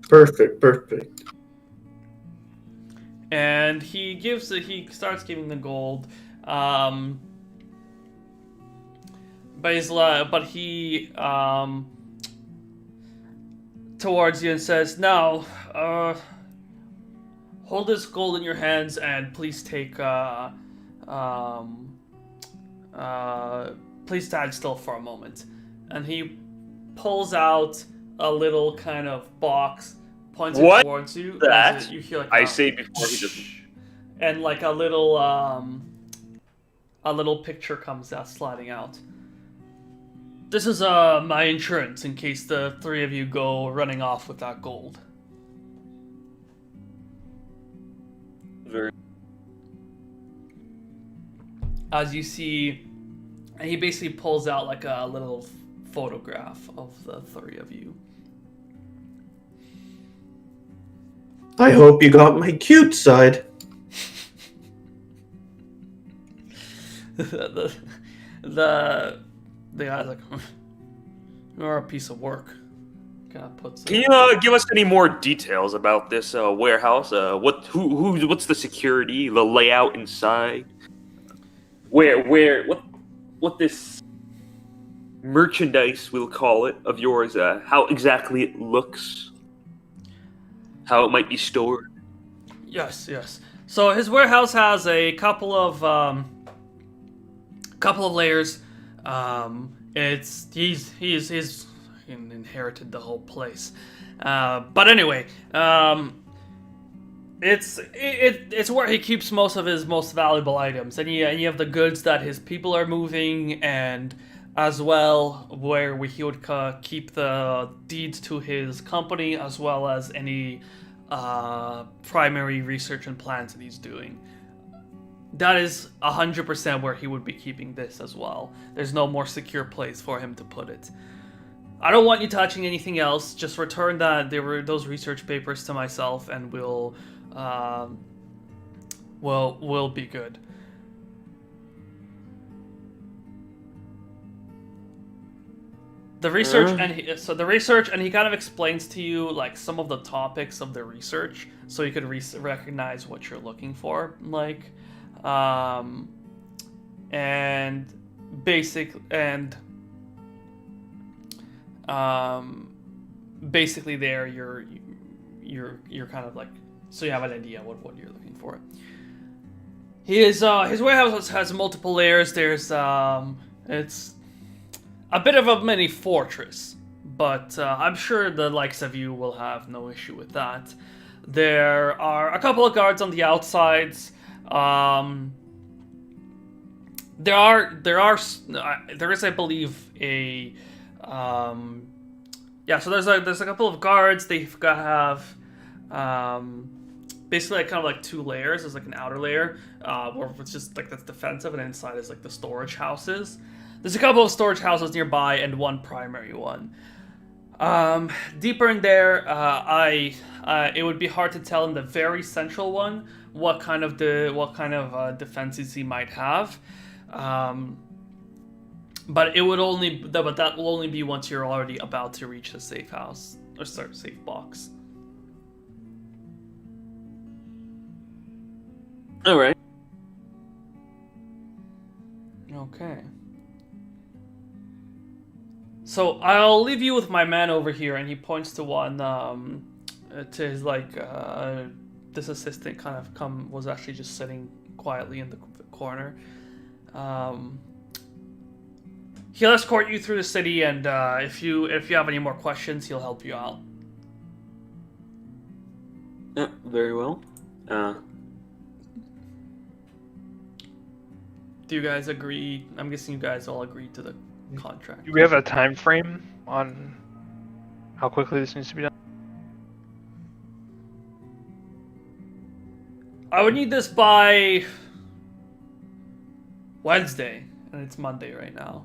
Speaker 3: Perfect.
Speaker 1: And he starts giving the gold. But he towards you and says, "Now, hold this gold in your hands and please take please stand still for a moment." And he pulls out a little kind of box, points it towards you.
Speaker 4: That
Speaker 1: you hear like
Speaker 4: I say before he does.
Speaker 1: and like a little picture comes out, sliding out. This is my insurance in case the three of you go running off with that gold.
Speaker 4: Very.
Speaker 1: As you see, and he basically pulls out like a little photograph of the three of you.
Speaker 3: I hope you got my cute side.
Speaker 1: the guy's like, "You're a piece of work." Kind of puts.
Speaker 4: Can you give us any more details about this warehouse? What's the security, the layout inside? What this merchandise, we'll call it, of yours, how exactly it looks, how it might be stored.
Speaker 1: Yes. So his warehouse has a couple of layers. He's inherited the whole place. But anyway, it's where he keeps most of his most valuable items, and you have the goods that his people are moving, and as well where he would keep the deeds to his company, as well as any primary research and plans that he's doing. That is 100% where he would be keeping this as well. There's no more secure place for him to put it. I don't want you touching anything else. Just return those research papers to myself, and we'll be good. The research and he kind of explains to you like some of the topics of the research, so you could recognize what you're looking for, like, and basically there you're kind of like, so you have an idea what you're looking for. His warehouse has multiple layers. There's it's a bit of a mini fortress, but I'm sure the likes of you will have no issue with that. There are a couple of guards on the outsides. There is, I believe, a so there's a couple of guards. They've got basically like kind of like two layers. There's like an outer layer where it's just like that's defensive, and inside is like the storage houses. There's a couple of storage houses nearby and one primary one. Deeper in there, it would be hard to tell in the very central one what kind of defenses he might have. But that will only be once you're already about to reach the safe house or safe box.
Speaker 4: All right.
Speaker 1: Okay. So I'll leave you with my man over here, and he points to one to his this assistant was actually just sitting quietly in the corner. he'll escort you through the city, and if you have any more questions, he'll help you out.
Speaker 4: Yeah, very well.
Speaker 1: Do you guys agree? I'm guessing you guys all agreed to the contract.
Speaker 2: Do we have a time frame on how quickly this needs to be done?
Speaker 1: I would need this by Wednesday, and it's Monday right now.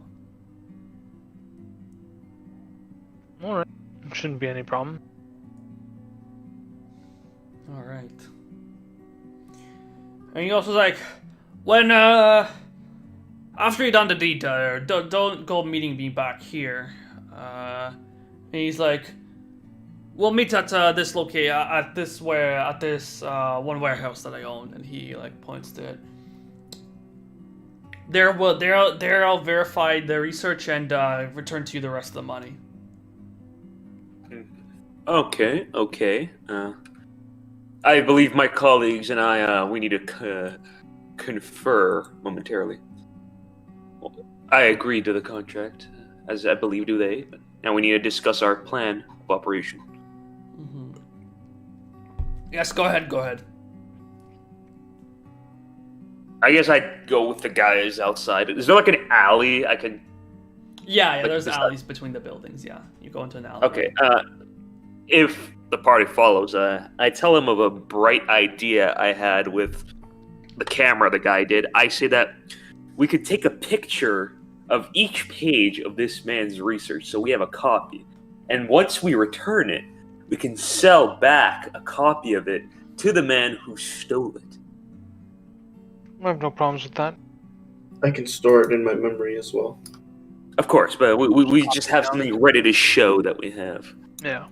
Speaker 2: Alright. Shouldn't be any problem.
Speaker 1: All right. And he also like, when after you're done the deed, don't go meeting me back here. And he's like, we'll meet at this at this one warehouse that I own, and he like points to it. There I'll verify the research and return to you the rest of the money.
Speaker 4: Okay. I believe my colleagues and I, we need to confer momentarily. I agree to the contract, as I believe do they. But now we need to discuss our plan of operation.
Speaker 1: Mm-hmm. Yes, go ahead.
Speaker 4: I guess I'd go with the guys outside. Is there like an alley I can...
Speaker 1: Yeah,
Speaker 4: like,
Speaker 1: there's alleys between the buildings, yeah. You go into an alley.
Speaker 4: Okay, if the party follows, I tell them of a bright idea I had with the camera the guy did. I say that we could take a picture of each page of this man's research so we have a copy. And once we return it, we can sell back a copy of it to the man who stole it.
Speaker 2: I have no problems with that.
Speaker 3: I can store it in my memory as well.
Speaker 4: Of course, but we just have something ready to show that we have.
Speaker 2: Yeah.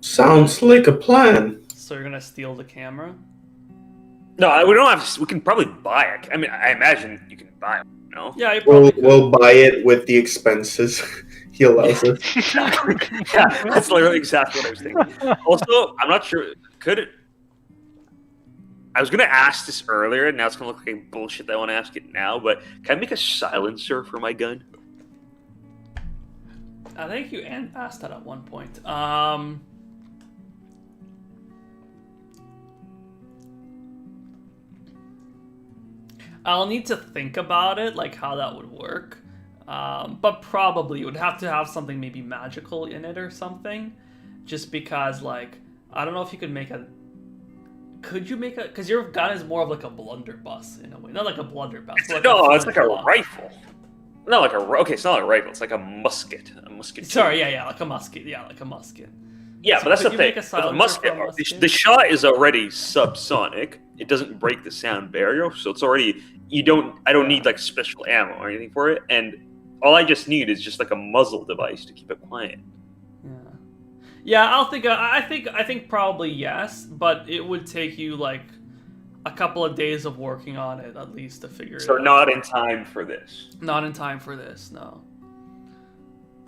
Speaker 3: Sounds like a plan.
Speaker 1: So you're gonna steal the camera?
Speaker 4: No, we don't have. We can probably buy it. I mean, I imagine you can buy it. No.
Speaker 1: Yeah, you probably could.
Speaker 3: We'll buy it with the expenses he allows us.
Speaker 4: Yeah, that's literally exactly what I was thinking. Also, I'm not sure. Could it? I was gonna ask this earlier, and now it's gonna look like bullshit that I want to ask it now. But can I make a silencer for my gun?
Speaker 1: I think you asked that at one point. I'll need to think about it, like how that would work. But probably you would have to have something maybe magical in it or something. Just because, like, I don't know if you could make a... Could you make a... Because your gun is more of like a blunderbuss in a way. Not like a blunderbuss. Like
Speaker 4: it's like a rifle. Not like a... Okay, it's not a rifle. It's like a musket. A musket.
Speaker 1: Sorry, yeah, like a musket. Yeah, like a musket.
Speaker 4: Yeah,
Speaker 1: So
Speaker 4: but that's
Speaker 1: could
Speaker 4: the
Speaker 1: you
Speaker 4: thing.
Speaker 1: make a
Speaker 4: With a
Speaker 1: silencer
Speaker 4: musket,
Speaker 1: for a musket?
Speaker 4: the shot is already subsonic. It doesn't break the sound barrier, so it's already... I don't need like special ammo or anything for it, and all I just need is just like a muzzle device to keep it quiet.
Speaker 1: Yeah, I think probably yes, but it would take you like a couple of days of working on it at least to figure it out.
Speaker 4: So not in time for this.
Speaker 1: Not in time for this, no.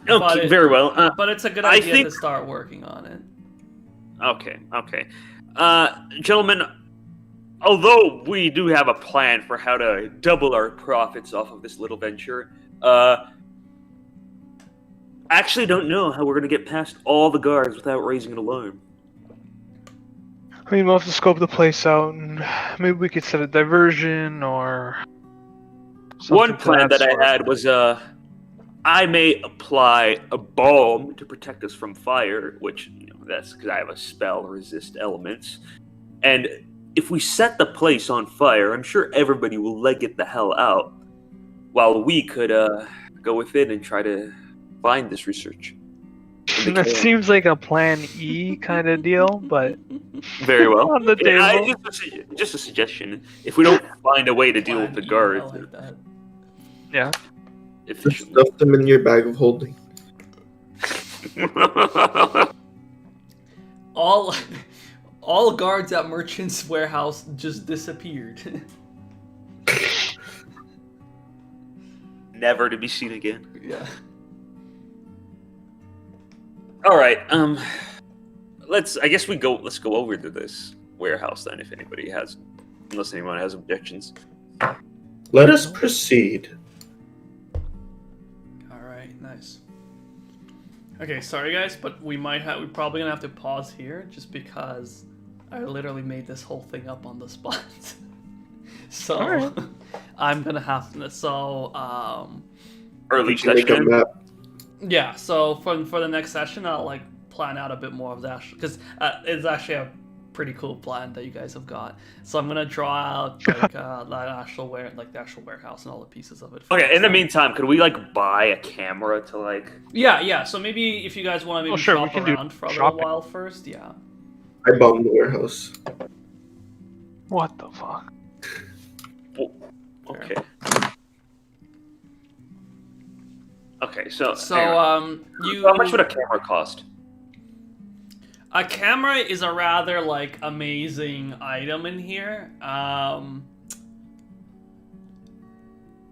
Speaker 4: Okay, very well.
Speaker 1: But it's a good
Speaker 4: I
Speaker 1: idea
Speaker 4: think-
Speaker 1: to start working on it.
Speaker 4: Okay. Gentlemen, although we do have a plan for how to double our profits off of this little venture, I actually don't know how we're going to get past all the guards without raising an alarm.
Speaker 2: I mean, we'll have to scope the place out, and maybe we could set a diversion or something.
Speaker 4: One
Speaker 2: to
Speaker 4: plan that
Speaker 2: sort.
Speaker 4: I had was I may apply a balm to protect us from fire, which, that's because I have a spell resist elements. And if we set the place on fire, I'm sure everybody will leg it the hell out, while we could go within and try to find this research.
Speaker 2: That seems like a plan E kind of deal, but
Speaker 4: Very well.
Speaker 2: on the table.
Speaker 4: Just a suggestion. If we don't find a way to deal with the
Speaker 1: I
Speaker 4: guards,
Speaker 1: like that.
Speaker 2: Yeah.
Speaker 3: Just stuff them in your bag of holding.
Speaker 1: All guards at Merchant's Warehouse just disappeared.
Speaker 4: never to be seen again.
Speaker 1: Yeah.
Speaker 4: All right. Let's go over to this warehouse then, if anybody has, unless anyone has objections.
Speaker 3: Let us proceed.
Speaker 1: Alright, nice. Okay, sorry guys, but we're probably gonna have to pause here just because I literally made this whole thing up on the spot. So
Speaker 2: Alright.
Speaker 1: I'm gonna have to
Speaker 4: Early
Speaker 3: Did you make a
Speaker 4: session.
Speaker 3: map?
Speaker 1: yeah, so for the next session I'll like plan out a bit more of that because it's actually a pretty cool plan that you guys have got. So I'm gonna draw out like the actual warehouse and all the pieces of it.
Speaker 4: Okay, in the meantime, could we like buy a camera to like?
Speaker 1: Yeah. So maybe if you guys want to maybe
Speaker 2: sure, we
Speaker 1: shop
Speaker 2: can do
Speaker 1: around for a little
Speaker 2: shopping.
Speaker 1: while first, yeah.
Speaker 3: I bombed the warehouse.
Speaker 2: What the fuck?
Speaker 4: Okay. Okay, so
Speaker 1: You
Speaker 4: how much would a camera cost?
Speaker 1: a camera is a rather like amazing item in here.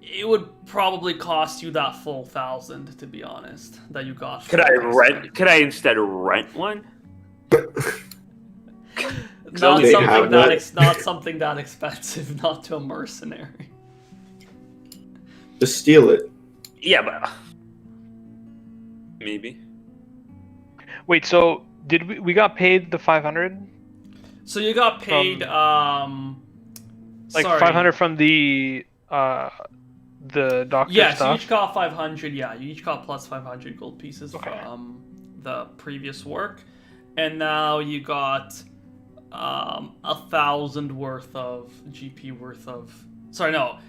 Speaker 1: It would probably cost you that full 1,000 to be honest that you got.
Speaker 4: Could I rent? Could I instead rent one?
Speaker 1: Not
Speaker 3: They
Speaker 1: something
Speaker 3: have
Speaker 1: that
Speaker 3: that.
Speaker 1: not something that expensive. Not to a mercenary.
Speaker 3: Just steal it.
Speaker 4: Yeah, but maybe.
Speaker 2: Wait, so did we got paid the 500?
Speaker 1: So you got paid.
Speaker 2: Like
Speaker 1: sorry.
Speaker 2: 500 from the doctor
Speaker 1: Yeah, so
Speaker 2: stuff?
Speaker 1: you each got 500. Yeah, you each got plus 500 gold pieces
Speaker 2: Okay.
Speaker 1: from the previous work, and now you got 1,000 worth of GP worth of. Sorry, no.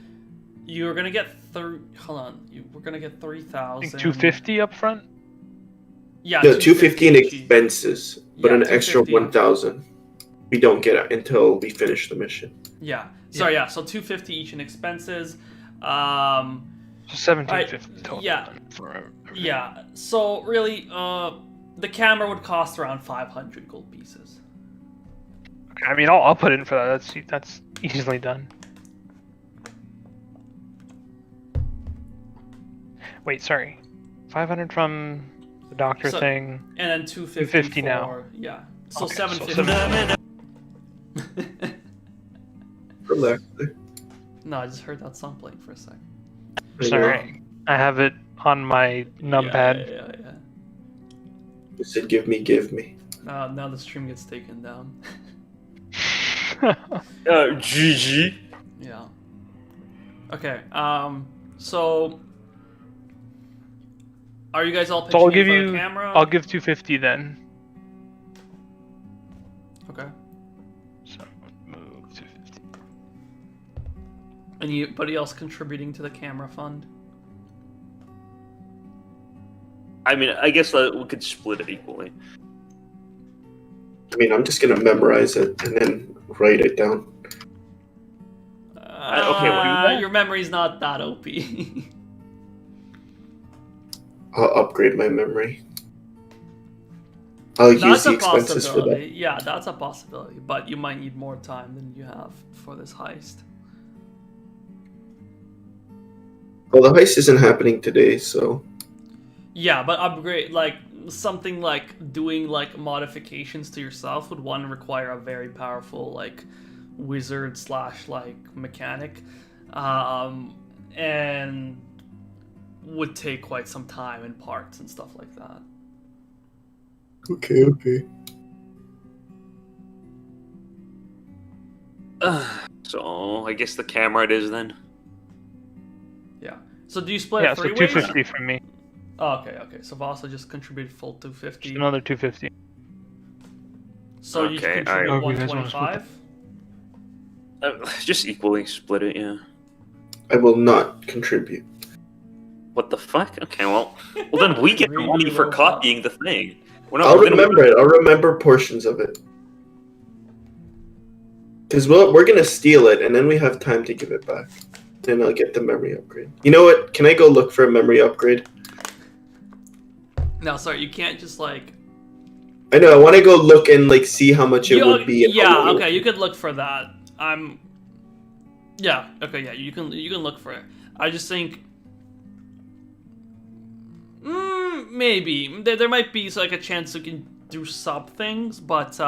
Speaker 1: You're gonna get Hold on. We're gonna get 3,000.
Speaker 2: I think 250 up front?
Speaker 1: Yeah,
Speaker 3: No, 250 in
Speaker 1: each.
Speaker 3: expenses, but
Speaker 1: Yeah,
Speaker 3: an extra
Speaker 1: 250.
Speaker 3: 1,000. We don't get it until we finish the mission.
Speaker 1: Yeah. Sorry. Yeah. So 250 each in expenses.
Speaker 2: So 1750 total.
Speaker 1: yeah.
Speaker 2: then for everything.
Speaker 1: Yeah. So really, the camera would cost around 500 gold pieces.
Speaker 2: Okay, I mean, I'll put in for that. That's easily done. Wait, sorry. 500 from the doctor
Speaker 1: So-
Speaker 2: thing.
Speaker 1: And then 250
Speaker 2: 250 now.
Speaker 1: for- Yeah. So
Speaker 2: Okay, so
Speaker 1: 750.
Speaker 3: Relax.
Speaker 1: No, I just heard that song playing for a second.
Speaker 2: Sorry. I have it on my numpad.
Speaker 1: Yeah.
Speaker 3: You said give me.
Speaker 1: Now the stream gets taken down.
Speaker 4: GG.
Speaker 1: Yeah. Okay. So are you guys all pitching
Speaker 2: So I'll
Speaker 1: in
Speaker 2: give
Speaker 1: for
Speaker 2: you.
Speaker 1: the camera?
Speaker 2: I'll give 250 then.
Speaker 1: Okay.
Speaker 2: So move 250.
Speaker 1: Anybody else contributing to the camera fund?
Speaker 4: I mean, I guess we could split it equally.
Speaker 3: I mean, I'm just gonna memorize it and then write it down.
Speaker 4: Okay, what do you want?
Speaker 1: Your memory's not that OP.
Speaker 3: I'll upgrade my memory. I'll use
Speaker 1: That's
Speaker 3: the
Speaker 1: a
Speaker 3: expenses for that.
Speaker 1: possibility. Yeah, that's a possibility. But you might need more time than you have for this heist.
Speaker 3: Well, the heist isn't happening today, so
Speaker 1: Yeah, but upgrade like something like doing like modifications to yourself would require a very powerful like wizard / like mechanic, and would take quite some time and parts and stuff like that.
Speaker 3: okay.
Speaker 4: So I guess the camera it is then.
Speaker 1: Yeah. So do you split
Speaker 2: Yeah,
Speaker 1: it
Speaker 2: so
Speaker 1: 3 ways?
Speaker 2: 250 from me.
Speaker 1: Oh, okay. So Vasa just contributed full 250.
Speaker 2: Just another 250.
Speaker 1: So you
Speaker 4: Okay,
Speaker 1: contribute
Speaker 2: alright. Oh, you guys wanna split
Speaker 1: 125.
Speaker 4: Just equally split it, yeah.
Speaker 3: I will not contribute.
Speaker 4: What the fuck? Okay, well then we get the
Speaker 1: Really
Speaker 4: money for
Speaker 1: well
Speaker 4: copying the thing. We're not,
Speaker 3: I'll
Speaker 4: we're gonna-
Speaker 3: remember it. I'll remember portions of it. Because we're gonna steal it, and then we have time to give it back. Then I'll get the memory upgrade. You know what? Can I go look for a memory upgrade?
Speaker 1: No, sorry, you can't just like.
Speaker 3: I know. I want to go look and like see how much it would be.
Speaker 1: Yeah, okay, you could look for that. Yeah, okay, yeah, you can look for it. I just think. Maybe there might be like a chance you can do sub things, but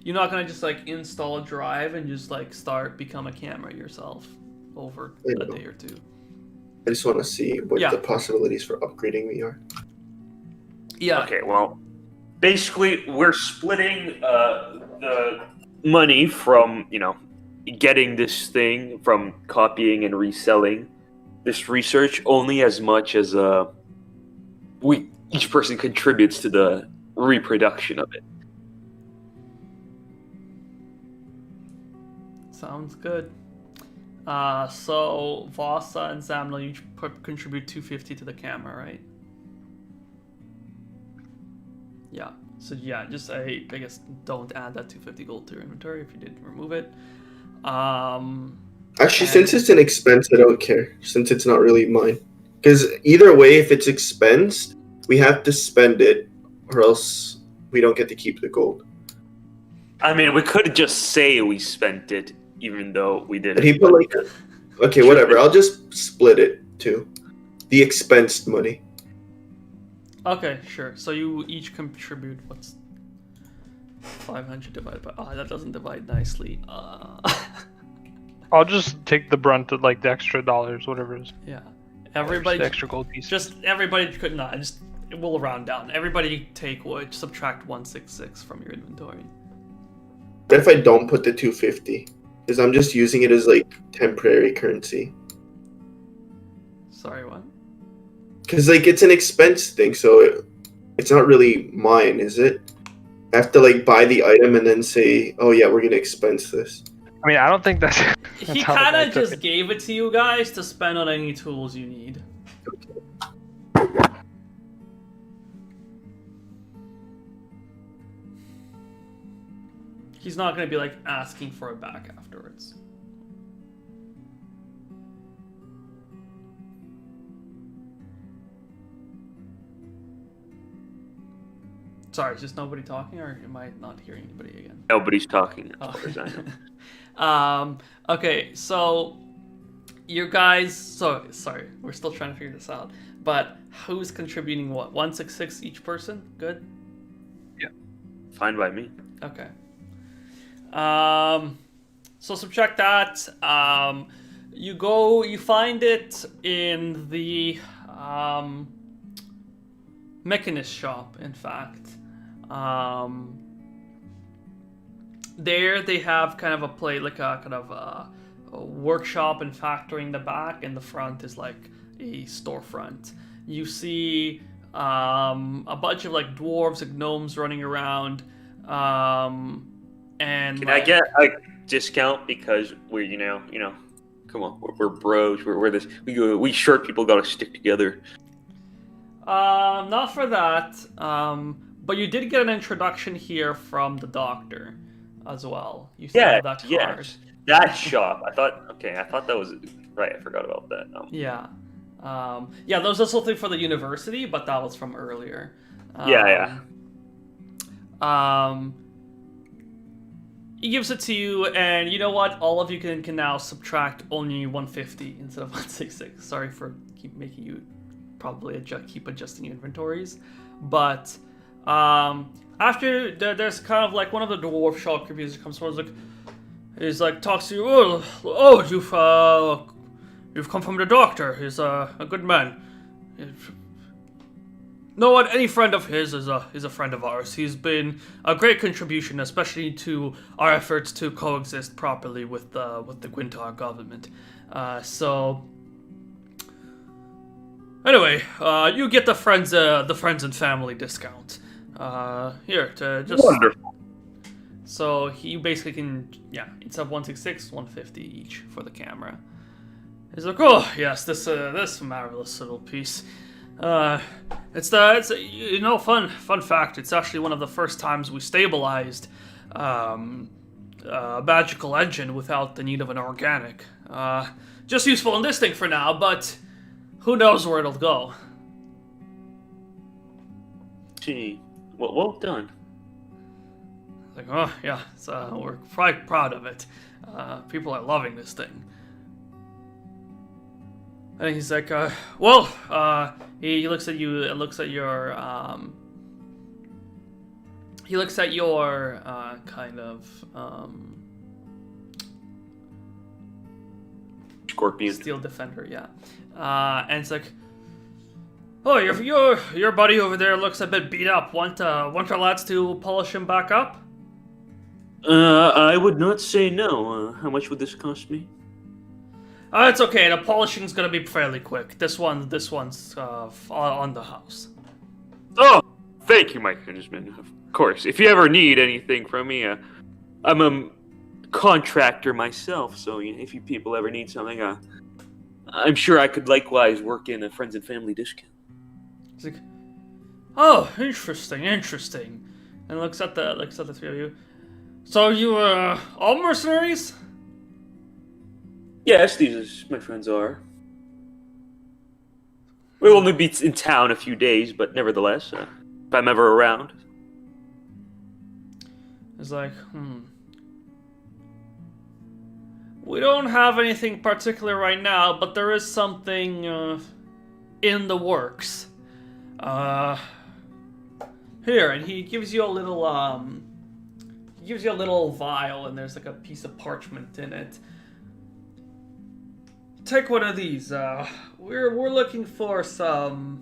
Speaker 1: you're not gonna just like install a drive and just like become a camera yourself. over
Speaker 3: I
Speaker 1: a
Speaker 3: know.
Speaker 1: day or two.
Speaker 3: I just want to see what
Speaker 1: Yeah.
Speaker 3: the possibilities for upgrading me are.
Speaker 1: Yeah.
Speaker 4: Okay, well, basically, we're splitting the money from, getting this thing, from copying and reselling this research, only as much as each person contributes to the reproduction of it.
Speaker 1: Sounds good. So Vasa and Zamno each contribute 250 to the camera, right? Yeah. So yeah, just I guess don't add that 250 gold to your inventory if you did remove it.
Speaker 3: Actually, since it's an expense, I don't care. Since it's not really mine. Because either way, if it's expensed, we have to spend it, or else we don't get to keep the gold.
Speaker 4: I mean, we could just say we spent it, even though we didn't.
Speaker 3: But he put like, okay, whatever. I'll just split it too. The expensed money.
Speaker 1: Okay, sure. So you each contribute what's 500 divided by... Oh, that doesn't divide nicely.
Speaker 2: I'll just take the brunt of like the extra dollars, whatever it is.
Speaker 1: Yeah.
Speaker 2: The
Speaker 1: Everybody...
Speaker 2: extra gold piece.
Speaker 1: Just everybody could not. Just we'll round down. Everybody take what? Subtract 166 from your inventory.
Speaker 3: But if I don't put the 250, because I'm just using it as like temporary currency.
Speaker 1: Sorry, what?
Speaker 3: Because like it's an expense thing, so it's not really mine, is it? I have to like buy the item and then say, "Oh yeah, we're gonna expense this."
Speaker 2: I mean, I don't think that's.
Speaker 1: He
Speaker 2: how the
Speaker 1: kind
Speaker 2: guy
Speaker 1: of
Speaker 2: took
Speaker 1: just
Speaker 2: it.
Speaker 1: gave it to you guys to spend on any tools you need. He's not going to be like asking for it back afterwards. Sorry, is just nobody talking, or am I not hearing anybody again?
Speaker 4: Nobody's talking, as
Speaker 1: Oh.
Speaker 4: far as I know.
Speaker 1: Okay, so you guys, sorry, we're still trying to figure this out. But who's contributing what? 166 each person? Good?
Speaker 4: Fine by me.
Speaker 1: Okay. So subtract that. You find it in the mechanist shop, in fact. There they have kind of a play, like a kind of a workshop and factory in the back, and the front is like a storefront. You see a bunch of like dwarves and gnomes running around, and
Speaker 4: Can
Speaker 1: like,
Speaker 4: I get a discount because we're come on, we're bros. We're this. We short people gotta stick together.
Speaker 1: not for that. But you did get an introduction here from the doctor, as well. You still have that card.
Speaker 4: Yes. That shop. I thought that was right. I forgot about that.
Speaker 1: Yeah. Yeah, there was also something for the university, but that was from earlier.
Speaker 4: Yeah.
Speaker 1: He gives it to you, and you know what? All of you can now subtract only 150 instead of 166. Sorry for keep making you probably keep adjusting your inventories, but after there's kind of like one of the dwarf shopkeepers comes forward, he's like talks to you. Oh, you've come from the doctor. He's a good man. Know what? Any friend of his is a friend of ours. He's been a great contribution, especially to our efforts to coexist properly with the Gwintar government. So anyway, you get the friends and family discount. Here to just
Speaker 4: Wonderful.
Speaker 1: So you basically can, instead of 166, 150 each for the camera. He's like, oh yes, this marvelous little piece. It's fun fact. It's actually one of the first times we stabilized a magical engine without the need of an organic. Just useful in this thing for now, but who knows where it'll go.
Speaker 4: Gee, well done.
Speaker 1: Like, oh yeah, so we're quite proud of it. People are loving this thing. And he's like, he looks at you. Looks at your kind of
Speaker 4: Scorpion.
Speaker 1: Steel Defender, yeah. And it's like, oh, your buddy over there looks a bit beat up. Want our lads to polish him back up?
Speaker 4: I would not say no. How much would this cost me?
Speaker 1: It's okay. The polishing's gonna be fairly quick. This one's on the house.
Speaker 4: Oh, thank you, my kinsman. Of course. If you ever need anything from me, I'm a contractor myself, so if you people ever need something, I'm sure I could likewise work in a friends and family discount.
Speaker 1: It's like, oh, interesting, and looks at the three of you. So you all mercenaries?
Speaker 4: Yes, these as my friends are. We'll only be in town a few days, but nevertheless, if I'm ever around.
Speaker 1: It's like, we don't have anything particular right now, but there is something in the works. Here, and he gives you a little vial, and there's like a piece of parchment in it. Take one of these. We're looking for some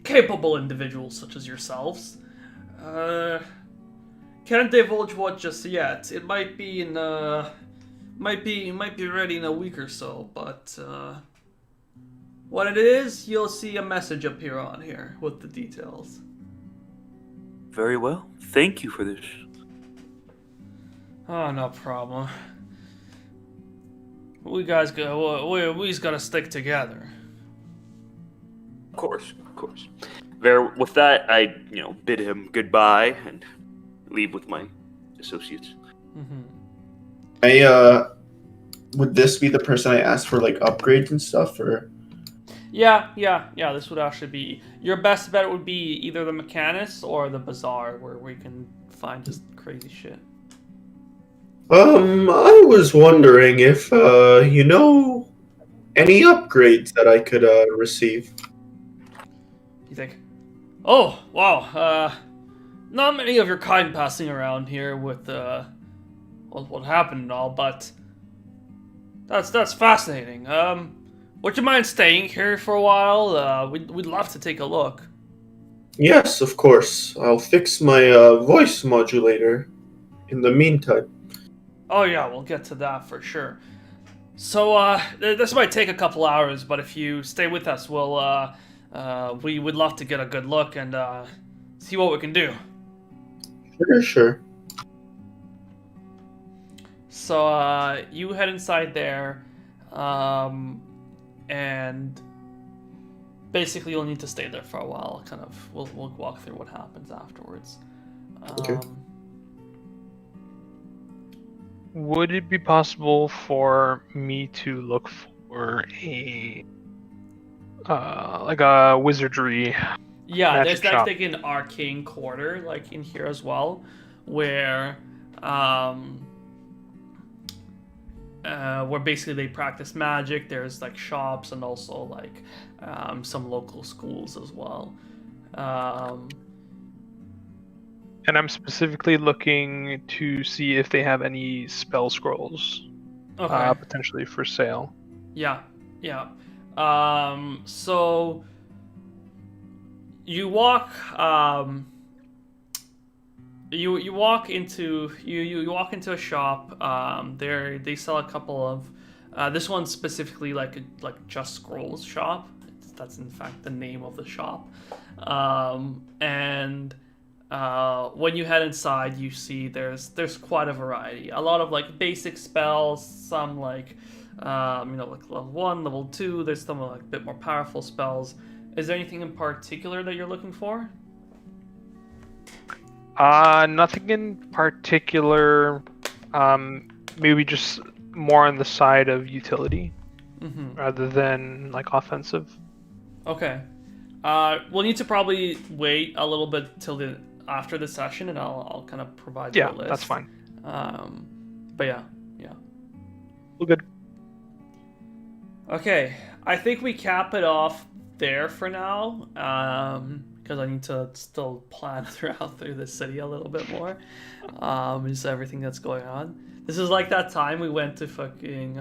Speaker 1: capable individuals such as yourselves. Can't divulge what just yet. It might be might be ready in a week or so, but what it is, you'll see a message appear on here with the details.
Speaker 4: Very well. Thank you for this.
Speaker 1: Oh, no problem. We guys we's gotta stick together.
Speaker 4: Of course. With that, I bid him goodbye and leave with my associates.
Speaker 3: Mm-hmm. Would this be the person I asked for like upgrades and stuff, or?
Speaker 1: Yeah. This would actually be your best bet. Would be either the Mechanist or the Bazaar, where we can find just crazy shit.
Speaker 3: I was wondering if any upgrades that I could receive.
Speaker 1: You think? Oh wow, not many of your kind passing around here with what happened and all, but that's fascinating. Would you mind staying here for a while? We'd love to take a look.
Speaker 3: Yes, of course. I'll fix my voice modulator in the meantime.
Speaker 1: Oh yeah, we'll get to that for sure. So this might take a couple hours, but if you stay with us, we would love to get a good look and see what we can do.
Speaker 3: Sure.
Speaker 1: So you head inside there, and basically you'll need to stay there for a while. Kind of, we'll walk through what happens afterwards.
Speaker 3: Okay.
Speaker 2: Would it be possible for me to look for a wizardry?
Speaker 1: Yeah, there's
Speaker 2: shop?
Speaker 1: like an arcane quarter like in here as well, where basically they practice magic. There's like shops and also like some local schools as well.
Speaker 2: And I'm specifically looking to see if they have any spell scrolls, potentially for sale.
Speaker 1: Yeah. So you walk. You walk into a shop. They sell a couple of. This one's specifically like just scrolls shop. That's in fact the name of the shop. When you head inside, you see there's quite a variety. A lot of like basic spells, some like like level 1, level 2. There's some like a bit more powerful spells. Is there anything in particular that you're looking for?
Speaker 2: Nothing in particular. Maybe just more on the side of utility rather than like offensive.
Speaker 1: Okay. We'll need to probably wait a little bit till after the session, and I'll kind of provide you a list.
Speaker 2: Yeah, that's fine.
Speaker 1: But yeah.
Speaker 2: Well, good.
Speaker 1: Okay, I think we cap it off there for now. because I need to still plan through the city a little bit more. Just everything that's going on. This is like that time we went to fucking.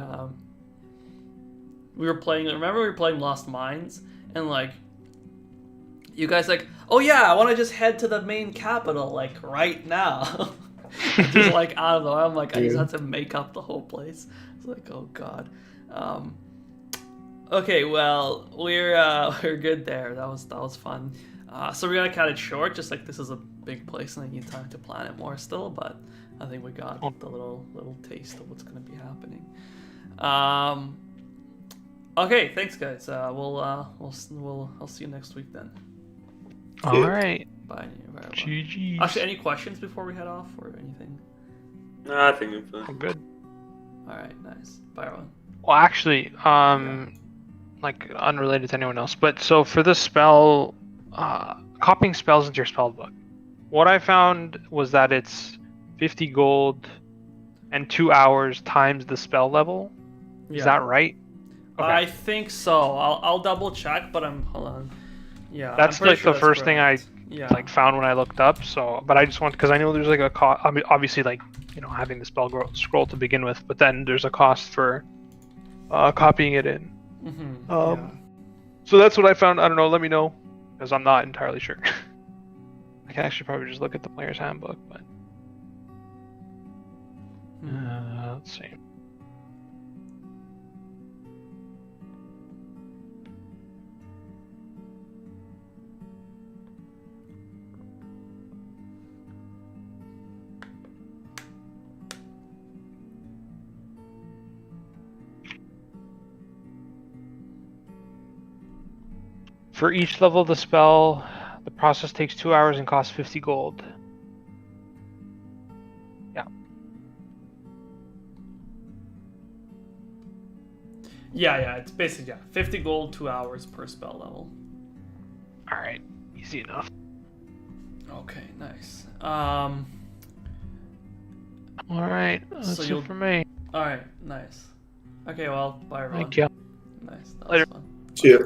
Speaker 1: We were playing. Remember we were playing Lost Mines, and like, you guys like, oh yeah, I want to just head to the main capital like right now. Just like out of the way, I'm like, I just had to make up the whole place. It's like, oh god. Okay, well, we're good there. That was fun. So we're gonna cut it short. Just like this is a big place, and I need time to plan it more still. But I think we got the little taste of what's gonna be happening. Okay, thanks guys. I'll see you next week then.
Speaker 2: All right.
Speaker 1: Bye.
Speaker 2: GG.
Speaker 1: Actually, any questions before we head off or anything?
Speaker 4: No, I think I'm fine.
Speaker 2: I'm good.
Speaker 1: All right, nice. Bye, everyone.
Speaker 2: Well, actually, like unrelated to anyone else, but so for this spell, copying spells into your spell book, what I found was that it's 50 gold and 2 hours times the spell level.
Speaker 1: Yeah.
Speaker 2: Is that right? Okay.
Speaker 1: I think so. I'll double check, but hold on. Yeah.
Speaker 2: That's
Speaker 1: I'm pretty
Speaker 2: like
Speaker 1: sure
Speaker 2: the first thing I like found when I looked up. So, but I just want, because I know there's like a cost. I mean, obviously, like, you know, having the spell scroll to begin with, but then there's a cost for copying it in. So that's what I found. I don't know. Let me know, because I'm not entirely sure. I can actually probably just look at the player's handbook, but let's see. For each level of the spell, the process takes 2 hours and costs 50 gold. Yeah.
Speaker 1: Yeah. It's basically 50 gold, 2 hours per spell level.
Speaker 2: All right, easy enough.
Speaker 1: Okay, nice.
Speaker 2: All right, that's it for me.
Speaker 1: All right, nice. Okay, well, bye everyone.
Speaker 2: Thank you.
Speaker 1: Nice. That
Speaker 2: Later.
Speaker 1: was fun.
Speaker 3: See ya.